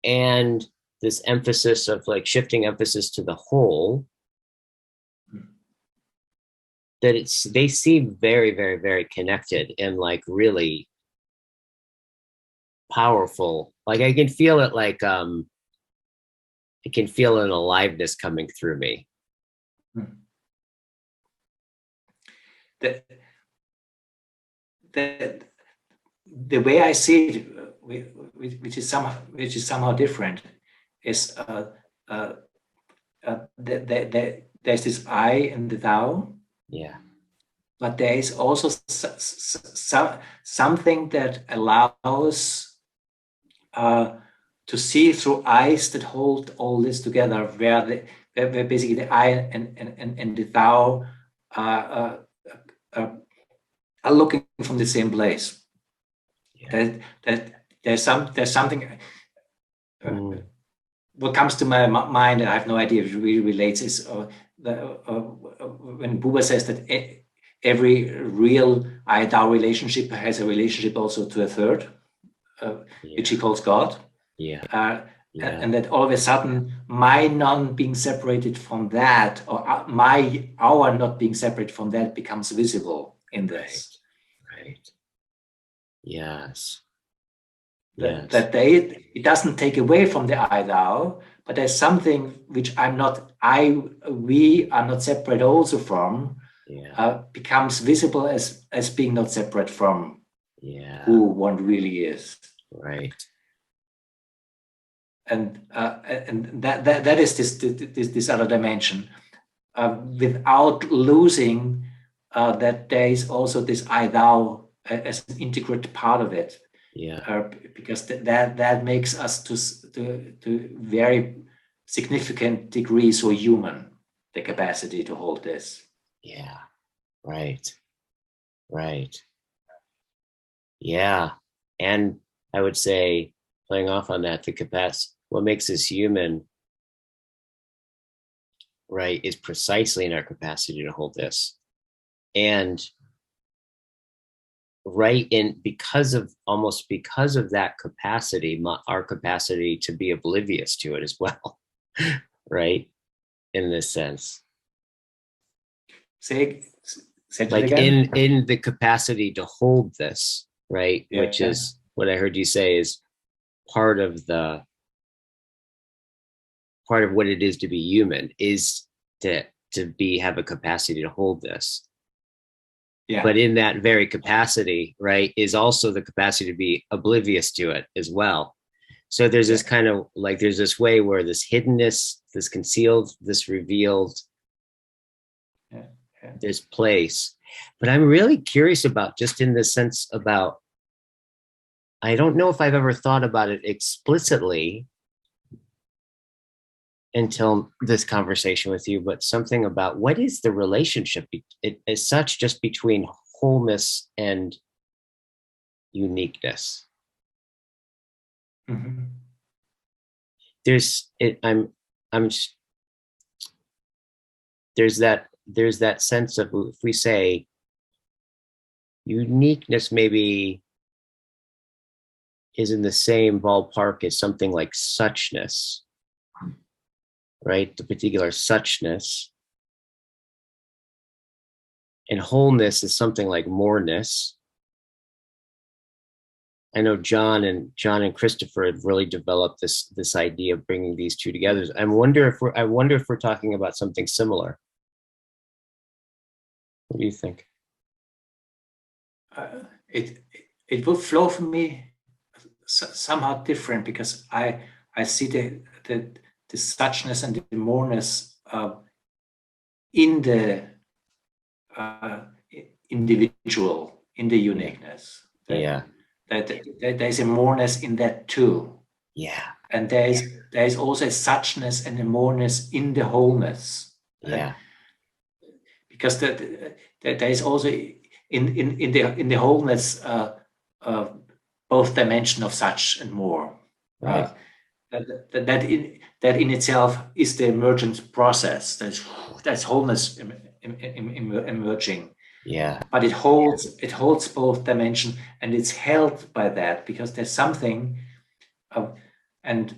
and this emphasis of like shifting emphasis to the whole, that they seem very, very, very connected and like really powerful. Like I can feel it, like I can feel an aliveness coming through me. The, the, the way I see it, which is somehow different, is there's this I and the thou, Yeah. but there is also something that allows to see through eyes that hold all this together, where basically the I and the thou are, uh, are looking from the same place. Yeah. That there's something. Mm. What comes to my mind, I have no idea if it really relates, is when Buber says that every real I-Thou relationship has a relationship also to a third, which he Yeah. calls God. Yeah. Uh, Yeah. and that all of a sudden my non being separated from that, or our not being separate from that, becomes visible in Right. this. Right. Yes. That Yes. it doesn't take away from the I thou, but there's something which we are not separate also from, Yeah. becomes visible as being not separate from Yeah. who one really is. Right. And that is this other dimension, without losing that there is also this I thou as an integrate part of it, Yeah. because that makes us to very significant degree so human, the capacity to hold this. Yeah. Right. Right. Yeah. And I would say, playing off on that, the capacity, what makes us human, right, is precisely in our capacity to hold this. And right in because of that capacity, our capacity to be oblivious to it as well, right? In this sense, Say say it like again. in the capacity to hold this, right, which Yeah, is what I heard you say is part of the part of what it is to be human, is to have a capacity to hold this. yeah, But in that very capacity, right, is also the capacity to be oblivious to it as well. So there's yeah, this kind of like, there's this way where this hiddenness, this concealed, this revealed, yeah, yeah. this place. But I'm really curious about, just in the sense about, I don't know if I've ever thought about it explicitly until this conversation with you, but something about what is the relationship as such, just between wholeness and uniqueness. Mm-hmm. There's it, I'm there's that sense of, if we say uniqueness maybe is in the same ballpark as something like suchness, right? The particular suchness. And wholeness is something like moreness. I know John and Christopher have really developed this idea of bringing these two together. I wonder if we're talking about something similar. What do you think? It will flow for me somehow different, because I see the suchness and the moreness in the individual, in the uniqueness. That there's a moreness in that too. Yeah. And there is also a suchness and a moreness in the wholeness. Yeah. Because there is also in the wholeness both dimension of such and more. Right. That in itself is the emergent process. That's wholeness emerging. Yeah. But it holds both dimension, and it's held by that, because there's something, and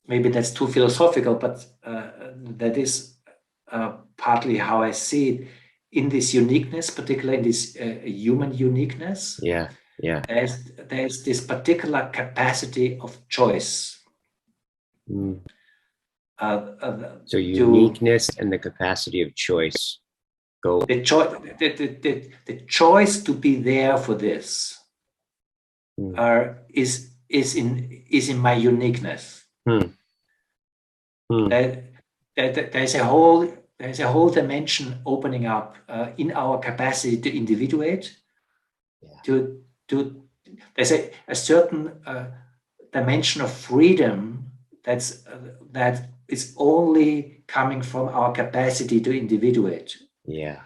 maybe that's too philosophical, but that is partly how I see it, in this uniqueness, particularly in this human uniqueness. Yeah. Yeah. There's this particular capacity of choice. So uniqueness and the capacity of choice. The choice to be there for this is in my uniqueness. There's a whole dimension opening up in our capacity to individuate. There's a certain dimension of freedom that is only coming from our capacity to individuate. Yeah.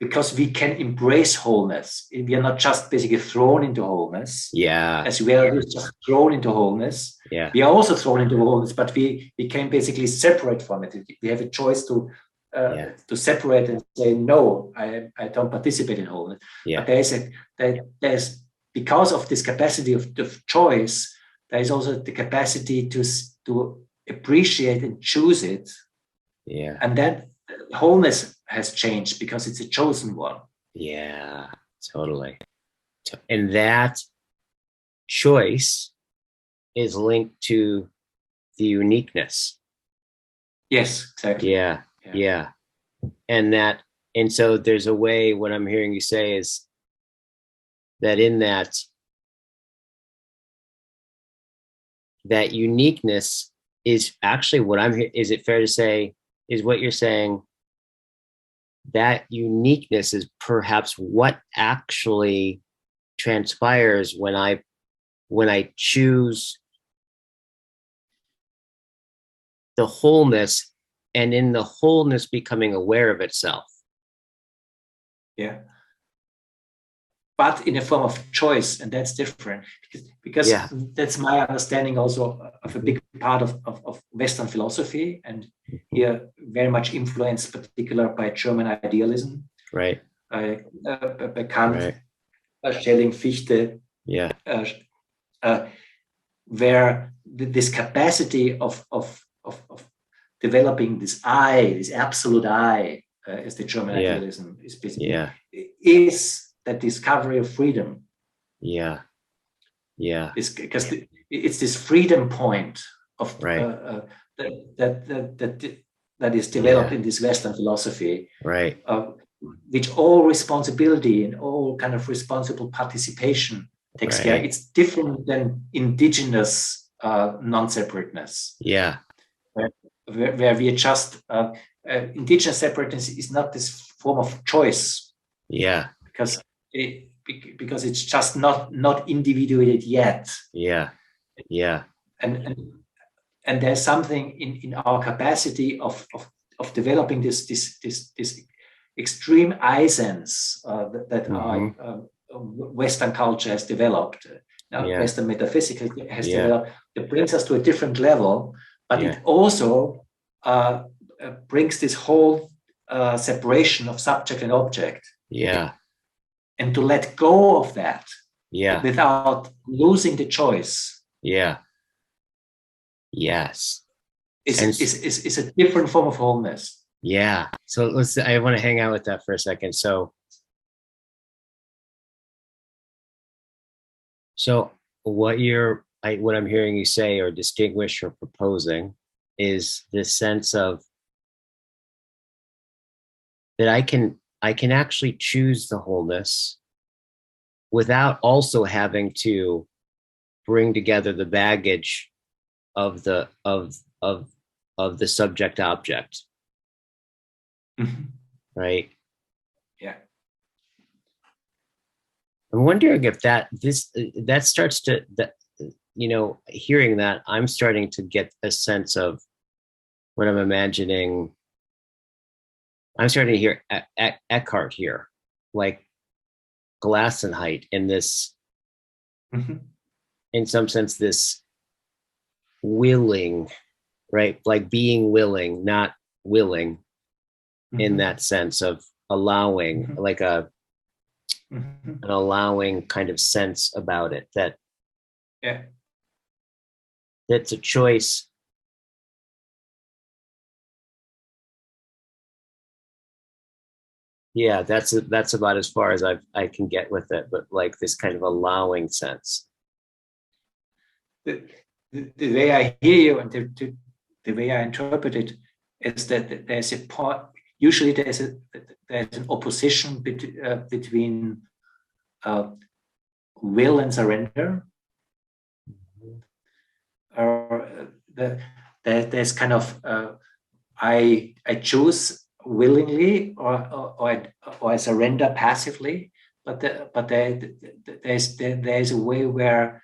Because we can embrace wholeness. We are not just basically thrown into wholeness. Yeah. As we are just thrown into wholeness. Yeah. We are also thrown into wholeness, but we can basically separate from it. We have a choice to separate and say, no, I don't participate in wholeness. Yeah. But there's because of this capacity of choice, there is also the capacity to appreciate and choose it. Yeah. And that wholeness has changed because it's a chosen one. Yeah, totally. And that choice is linked to the uniqueness. Yes, exactly. Yeah. And so there's a way, what I'm hearing you say is that in that uniqueness is actually what I'm hearing. Is it fair to say, is what you're saying, that uniqueness is perhaps what actually transpires when I choose the wholeness, and in the wholeness becoming aware of itself. Yeah. But in a form of choice, and that's different, because that's my understanding also of a big part of Western philosophy, and here very much influenced particular by German idealism, right? By Kant, Schelling, Fichte, where this capacity of developing this I, this absolute I, as the German idealism is basically, is that discovery of freedom. Because it's this freedom point of that is developed in this Western philosophy, right? Which all responsibility and all kind of responsible participation takes care. It's different than indigenous non-separateness. Where we are just indigenous separateness is not this form of choice. Because it's just not individuated yet. And there's something in our capacity of developing this extreme I sense that our Western culture has developed. Western metaphysics has developed. It brings us to a different level, but it also brings this whole separation of subject and object. And to let go of that without losing the choice. Yes. is a different form of wholeness. Yeah. So I want to hang out with that for a second. So what I'm hearing you say or distinguish or proposing is this sense of that I can actually choose the wholeness without also having to bring together the baggage of the subject object. Mm-hmm. Right? Yeah. I'm wondering if that starts to, hearing that, I'm starting to get a sense of what I'm imagining. I'm starting to hear Eckhart here, like Gelassenheit in this, mm-hmm. in some sense, this willing, right? Like being willing, not willing, mm-hmm. in that sense of allowing, mm-hmm. like mm-hmm. an allowing kind of sense about it, that that's a choice. Yeah, that's about as far as I can get with it, but like this kind of allowing sense. The way I hear you and the way I interpret it is that there's a point. Usually, there's an opposition between will and surrender. There's kind of I choose willingly or I surrender passively, but there's a way where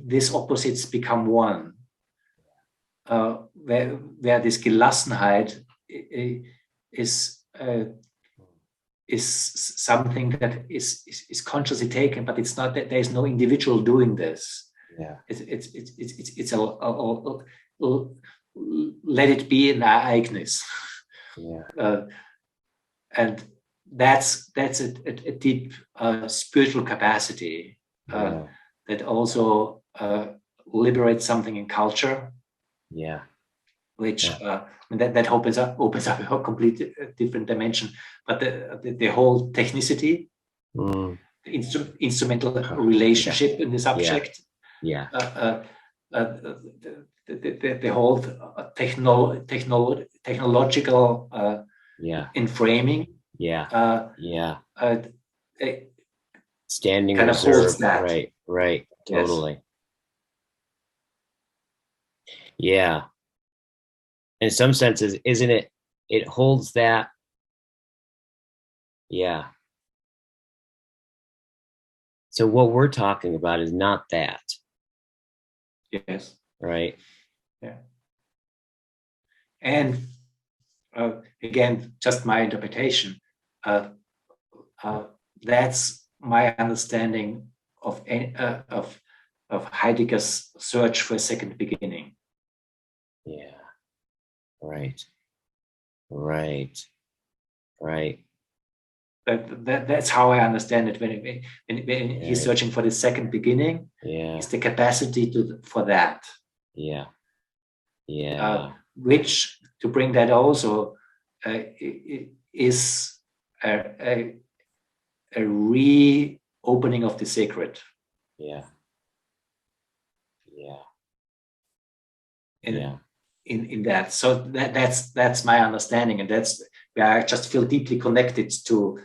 these opposites become one, where this Gelassenheit is something that is consciously taken, but it's not that there's no individual doing this. Yeah, it's a let it be an Ereignis. Yeah, and that's a deep spiritual capacity that also liberates something in culture. Yeah, which that opens up a complete different dimension. But the whole technicity, the instrumental relationship in the subject, the whole technological enframing, standing kind reserve, of holds that. Right, totally. Yes. Yeah. In some senses, isn't it? It holds that. Yeah. So what we're talking about is not that. Yes. Right. Yeah. And again, just my interpretation. That's my understanding of Heidegger's search for a second beginning. Yeah. Right. That's how I understand it. When he's searching for the second beginning, it's the capacity for that. Yeah. Which, to bring that also, is a reopening of the sacred. Yeah. In that, so that's my understanding, and that's where I just feel deeply connected to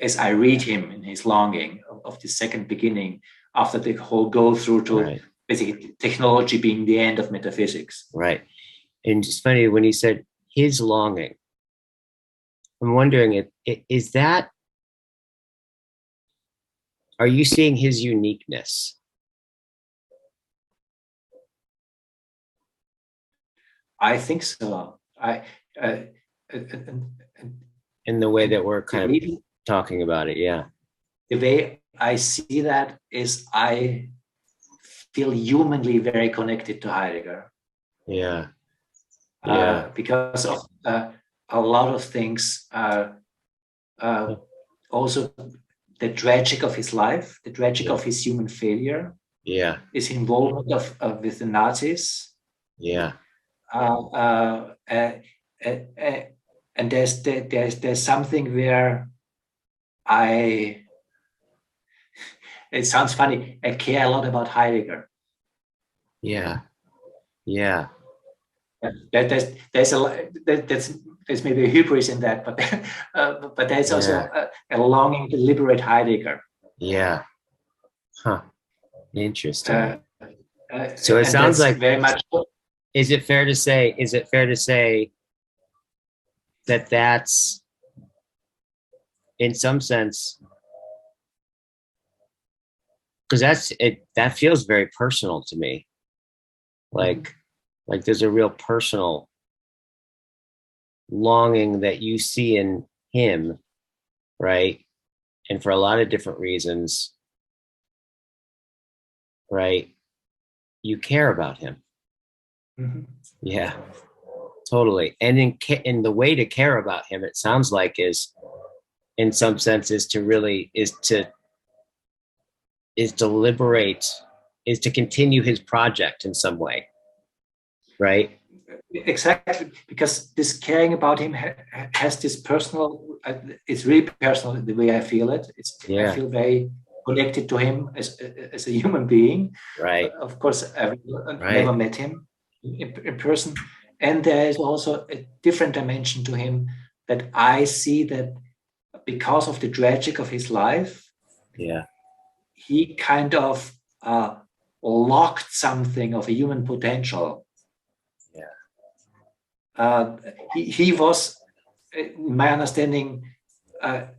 as I read him in his longing of the second beginning, after the whole go through to basically technology being the end of metaphysics. Right. And it's funny when he said his longing, I'm wondering is that, are you seeing his uniqueness? I think so. In the way that we're kind of talking about it, yeah. The way I see that is I feel humanly very connected to Heidegger. Yeah. Because of a lot of things. Also, the tragic of his life, the tragic of his human failure. Yeah. His involvement with the Nazis. Yeah. and there's something where it sounds funny, I care a lot about Heidegger. Yeah. Yeah. There's maybe a hubris in that, but there's also a longing to liberate Heidegger. Yeah. Huh. Interesting. So it sounds like very much. Is it fair to say that that's in some sense, because that feels very personal to me. Like there's a real personal longing that you see in him, right? And for a lot of different reasons, right? You care about him. Mm-hmm. Yeah, totally. And in the way to care about him, it sounds like is, in some sense, is to liberate, is to continue his project in some way, right? Exactly, because this caring about him has this personal, it's really personal the way I feel it. I feel very connected to him as a human being. Right. Of course, I've never met him in person. And there is also a different dimension to him that I see, that because of the tragic of his life, he kind of locked something of a human potential. He was, in my understanding,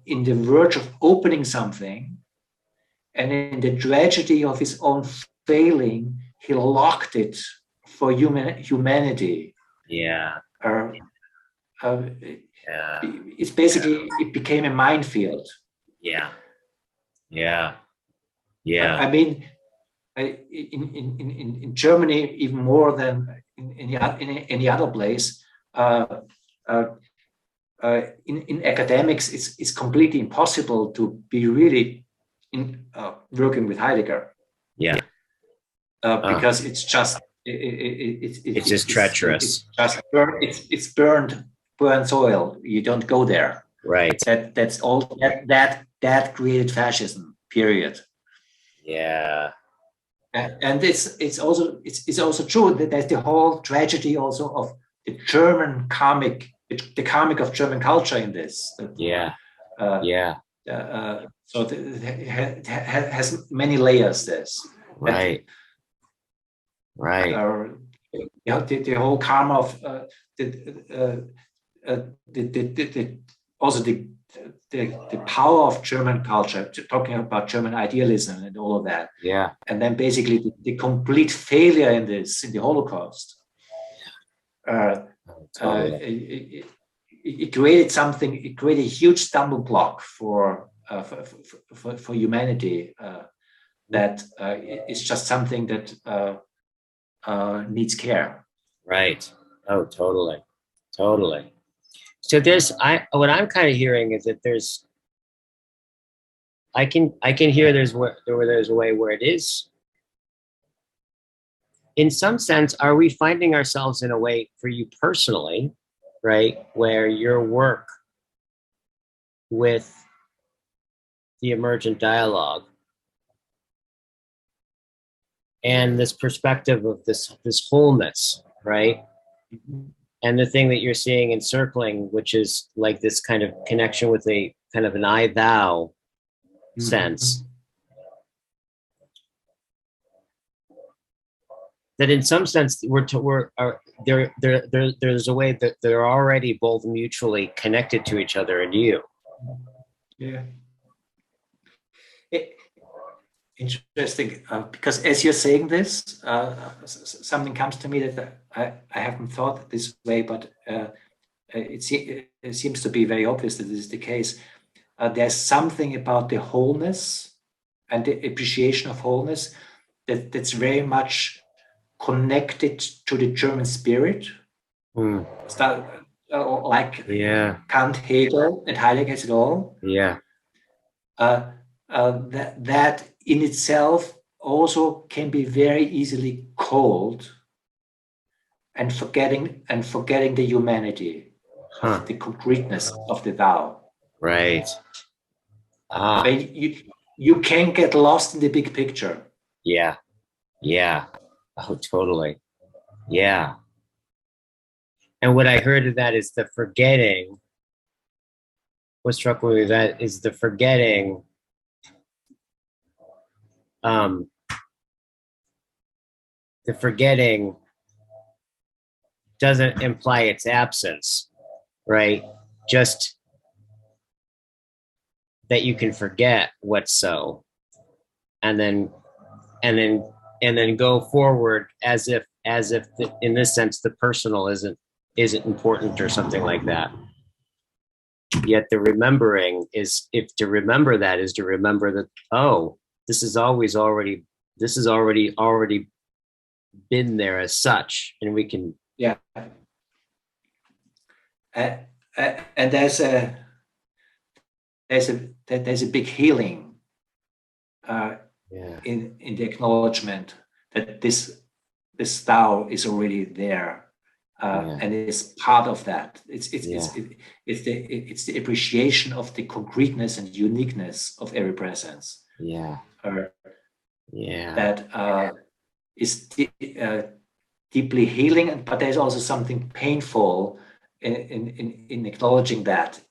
in the verge of opening something, and in the tragedy of his own failing, he locked it for humanity. It's basically, it became a minefield. I mean, in Germany, even more than in any other place, in academics, it's completely impossible to be really working with Heidegger. Because it's just it's just treacherous. It's burned soil. You don't go there. Right. That's all. That created fascism. Period. Yeah. And it's also true that there's the whole tragedy also of the German comic, the comic of German culture in this. So it has many layers. This. Right. The whole karma of also the power of German culture, talking about German idealism and all of that. And then basically the complete failure in the Holocaust. It created something. It created a huge stumbling block for humanity. That is just something that needs care. Right. Oh, totally. So what I'm kind of hearing is that I can hear there's a way where it is. In some sense, are we finding ourselves in a way for you personally, right, where your work with the emergent dialogue and this perspective of this wholeness, right? And the thing that you're seeing encircling, which is like this kind of connection with a kind of an I thou sense, that in some sense there's a way that they're already both mutually connected to each other in you. Interesting, because as you're saying this, something comes to me that I haven't thought this way, but it seems to be very obvious that this is the case. There's something about the wholeness and the appreciation of wholeness that's very much connected to the German spirit. Like Kant, Hegel, and Heidegger has it all. That in itself also can be very easily cold and forgetting the humanity, of the concreteness of the Tao. Right. Ah. You can't get lost in the big picture. Yeah. Yeah. Oh, totally. Yeah. And what I heard of that is the forgetting. What struck me with that is the forgetting. The forgetting doesn't imply its absence, right? Just that you can forget what's so, and then go forward as if in this sense the personal isn't important or something like that. Yet the remembering is, if to remember that is to remember that, oh, this is already been there as such, and we can. Yeah. And there's a big healing in the acknowledgement that this Tao is already there, and it's part of that. It's the appreciation of the concreteness and uniqueness of every presence. That is deeply healing, but there's also something painful in acknowledging that.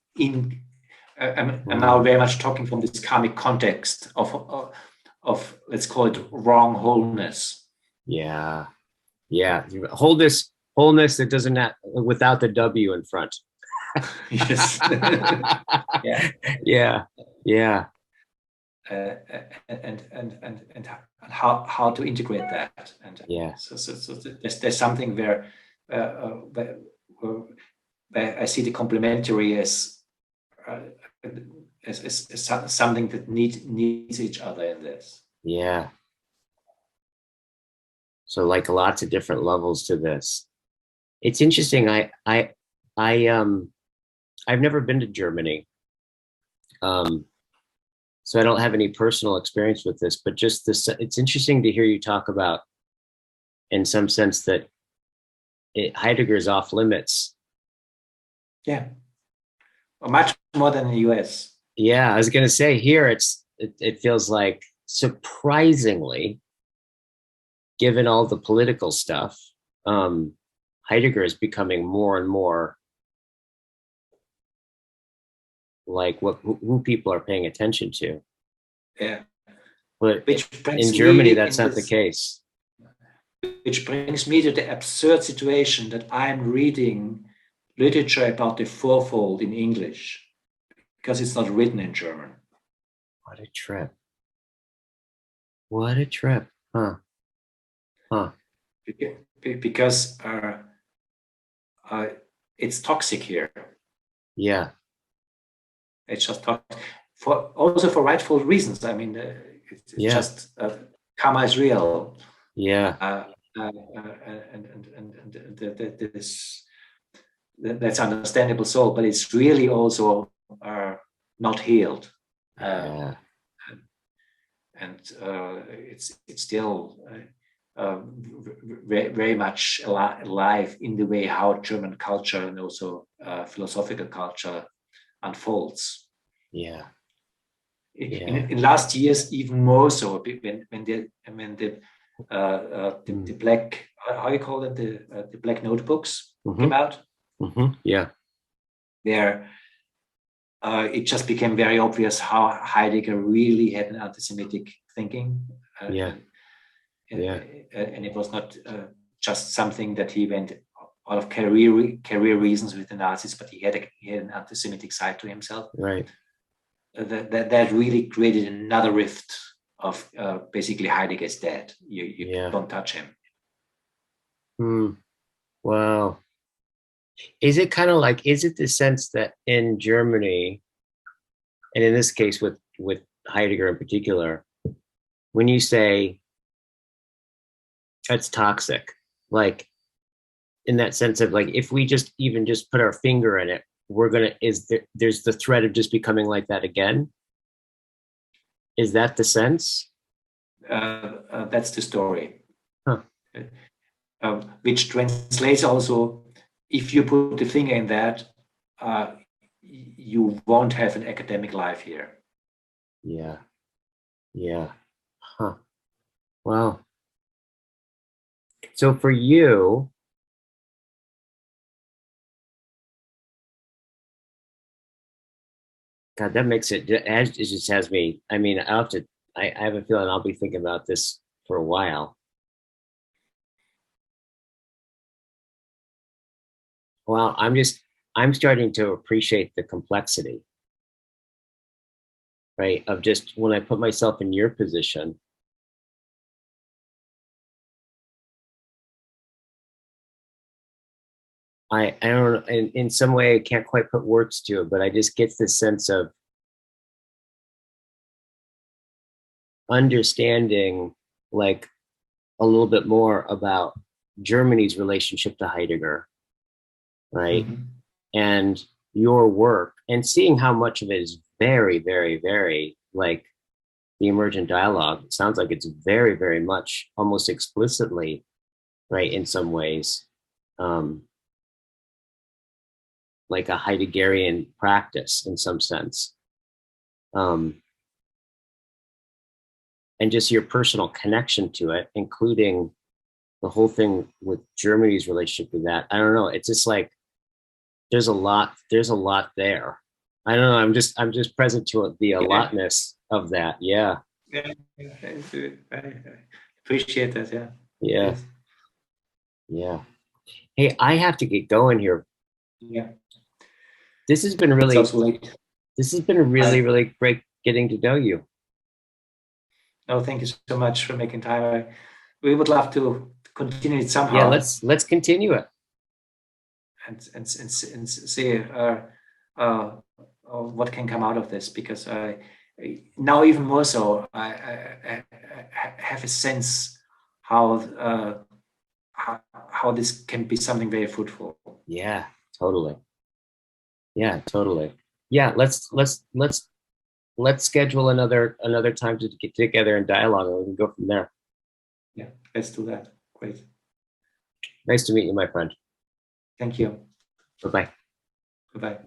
I'm now very much talking from this karmic context of let's call it wrong wholeness. Wholeness that doesn't have, without the W in front. Yes. And how to integrate that, and so there's something where I see the complementary as something that needs each other in this. So like lots of different levels to this. It's interesting. I've never been to Germany. So I don't have any personal experience with this, but just this, it's interesting to hear you talk about, in some sense, that Heidegger is off limits. Yeah, much more than the US. Yeah, I was going to say here, it feels like, surprisingly, given all the political stuff, Heidegger is becoming more and more like who people are paying attention to. But in Germany, that's not the case. Which brings me to the absurd situation that I'm reading literature about the fourfold in English because it's not written in German. What a trip. What a trip. Huh. Because it's toxic here. Yeah. It's just toxic. Also for rightful reasons. I mean, it's just karma is real. That's understandable. So, but it's really also not healed. And it's still very, very much alive in the way how German culture and also philosophical culture unfolds. In last years, even more so, when the black, how you call it, the black notebooks came out. There, it just became very obvious how Heidegger really had an anti-Semitic thinking. And it was not just something that he went out of career reasons with the Nazis, but he had an anti-Semitic side to himself. That really created another rift of basically Heidegger's dead. You don't touch him. Wow. Is it kind of like, is it the sense that in Germany, and in this case with Heidegger in particular, when you say that's toxic, like in that sense of like, if we just put our finger in it, there's the threat of just becoming like that again? Is that the sense? That's the story. which translates also, if you put the finger in that, you won't have an academic life here. Yeah. Yeah. Huh. Well, so for you, God, that makes it just has me. I mean, I'll have to. I have a feeling I'll be thinking about this for a while. Well, I'm starting to appreciate the complexity, right? Of just when I put myself in your position, I don't know, in some way I can't quite put words to it, but I just get this sense of understanding, like, a little bit more about Germany's relationship to Heidegger, right? Mm-hmm. And your work, and seeing how much of it is very, very, very like the emergent dialogue. It sounds like it's very, very much almost explicitly, right, in some ways, like a Heideggerian practice in some sense. And just your personal connection to it, including the whole thing with Germany's relationship to that. I don't know. It's just like there's a lot there. I don't know. I'm just present to the allotness of that. Yeah. Yeah, I appreciate that. Yeah. Yeah. Yes. Yeah. Hey, I have to get going here. Yeah. This has been It's really, also late. this has been really, really great getting to know you. No, thank you so much for making time. We would love to continue it somehow. Yeah, let's continue it and see what can come out of this, because now even more so I have a sense how this can be something very fruitful. Yeah, totally. Yeah, totally. Yeah, let's schedule another time to get together and dialogue, and we can go from there. Yeah, let's do that. Great. Nice to meet you, my friend. Thank you. Bye-bye. Goodbye.